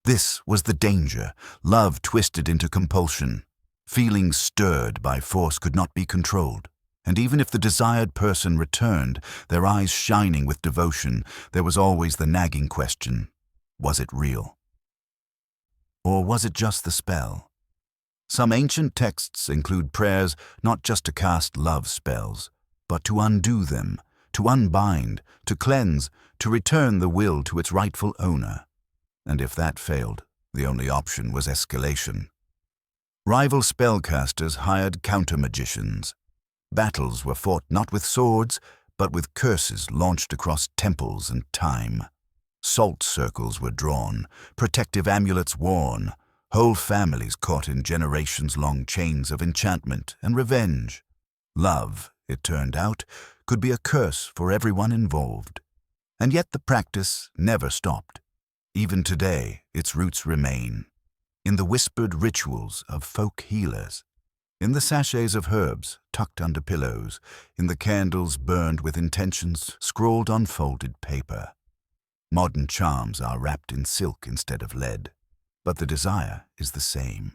This was the danger, love twisted into compulsion. Feelings stirred by force could not be controlled. And even if the desired person returned, their eyes shining with devotion, there was always the nagging question, was it real? Or was it just the spell? Some ancient texts include prayers not just to cast love spells, but to undo them, to unbind, to cleanse, to return the will to its rightful owner. And if that failed, the only option was escalation. Rival spellcasters hired counter-magicians. Battles were fought not with swords, but with curses launched across temples and time. Salt circles were drawn, protective amulets worn, whole families caught in generations-long chains of enchantment and revenge. Love, it turned out, could be a curse for everyone involved. And yet the practice never stopped. Even today, its roots remain. In the whispered rituals of folk healers, in the sachets of herbs tucked under pillows, in the candles burned with intentions scrawled on folded paper. Modern charms are wrapped in silk instead of lead, but the desire is the same.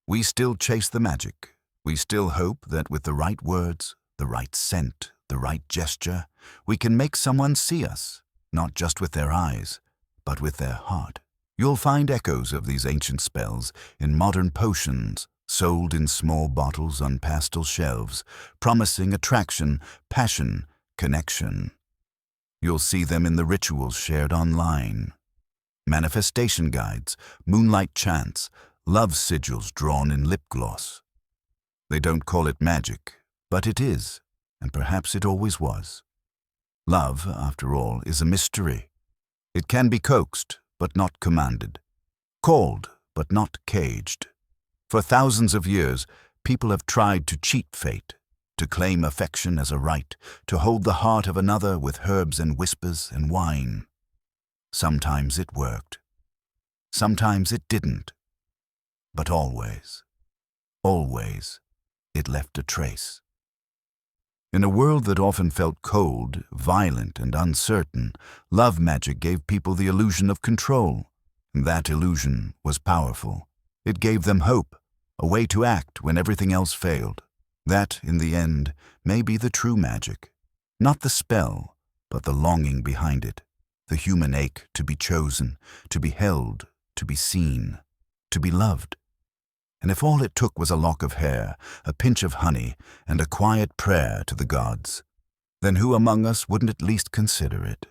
We still chase the magic. We still hope that with the right words, the right scent, the right gesture, we can make someone see us, not just with their eyes, but with their heart. You'll find echoes of these ancient spells in modern potions, sold in small bottles on pastel shelves, promising attraction, passion, connection. You'll see them in the rituals shared online. Manifestation guides, moonlight chants, love sigils drawn in lip gloss. They don't call it magic, but it is, and perhaps it always was. Love, after all, is a mystery. It can be coaxed, but not commanded. Called, but not caged. For thousands of years, people have tried to cheat fate, to claim affection as a right, to hold the heart of another with herbs and whispers and wine. Sometimes it worked. Sometimes it didn't. But always, always, it left a trace. In a world that often felt cold, violent, and uncertain, love magic gave people the illusion of control. That illusion was powerful. It gave them hope, a way to act when everything else failed. That, in the end, may be the true magic. Not the spell, but the longing behind it. The human ache to be chosen, to be held, to be seen, to be loved. And if all it took was a lock of hair, a pinch of honey, and a quiet prayer to the gods, then who among us wouldn't at least consider it?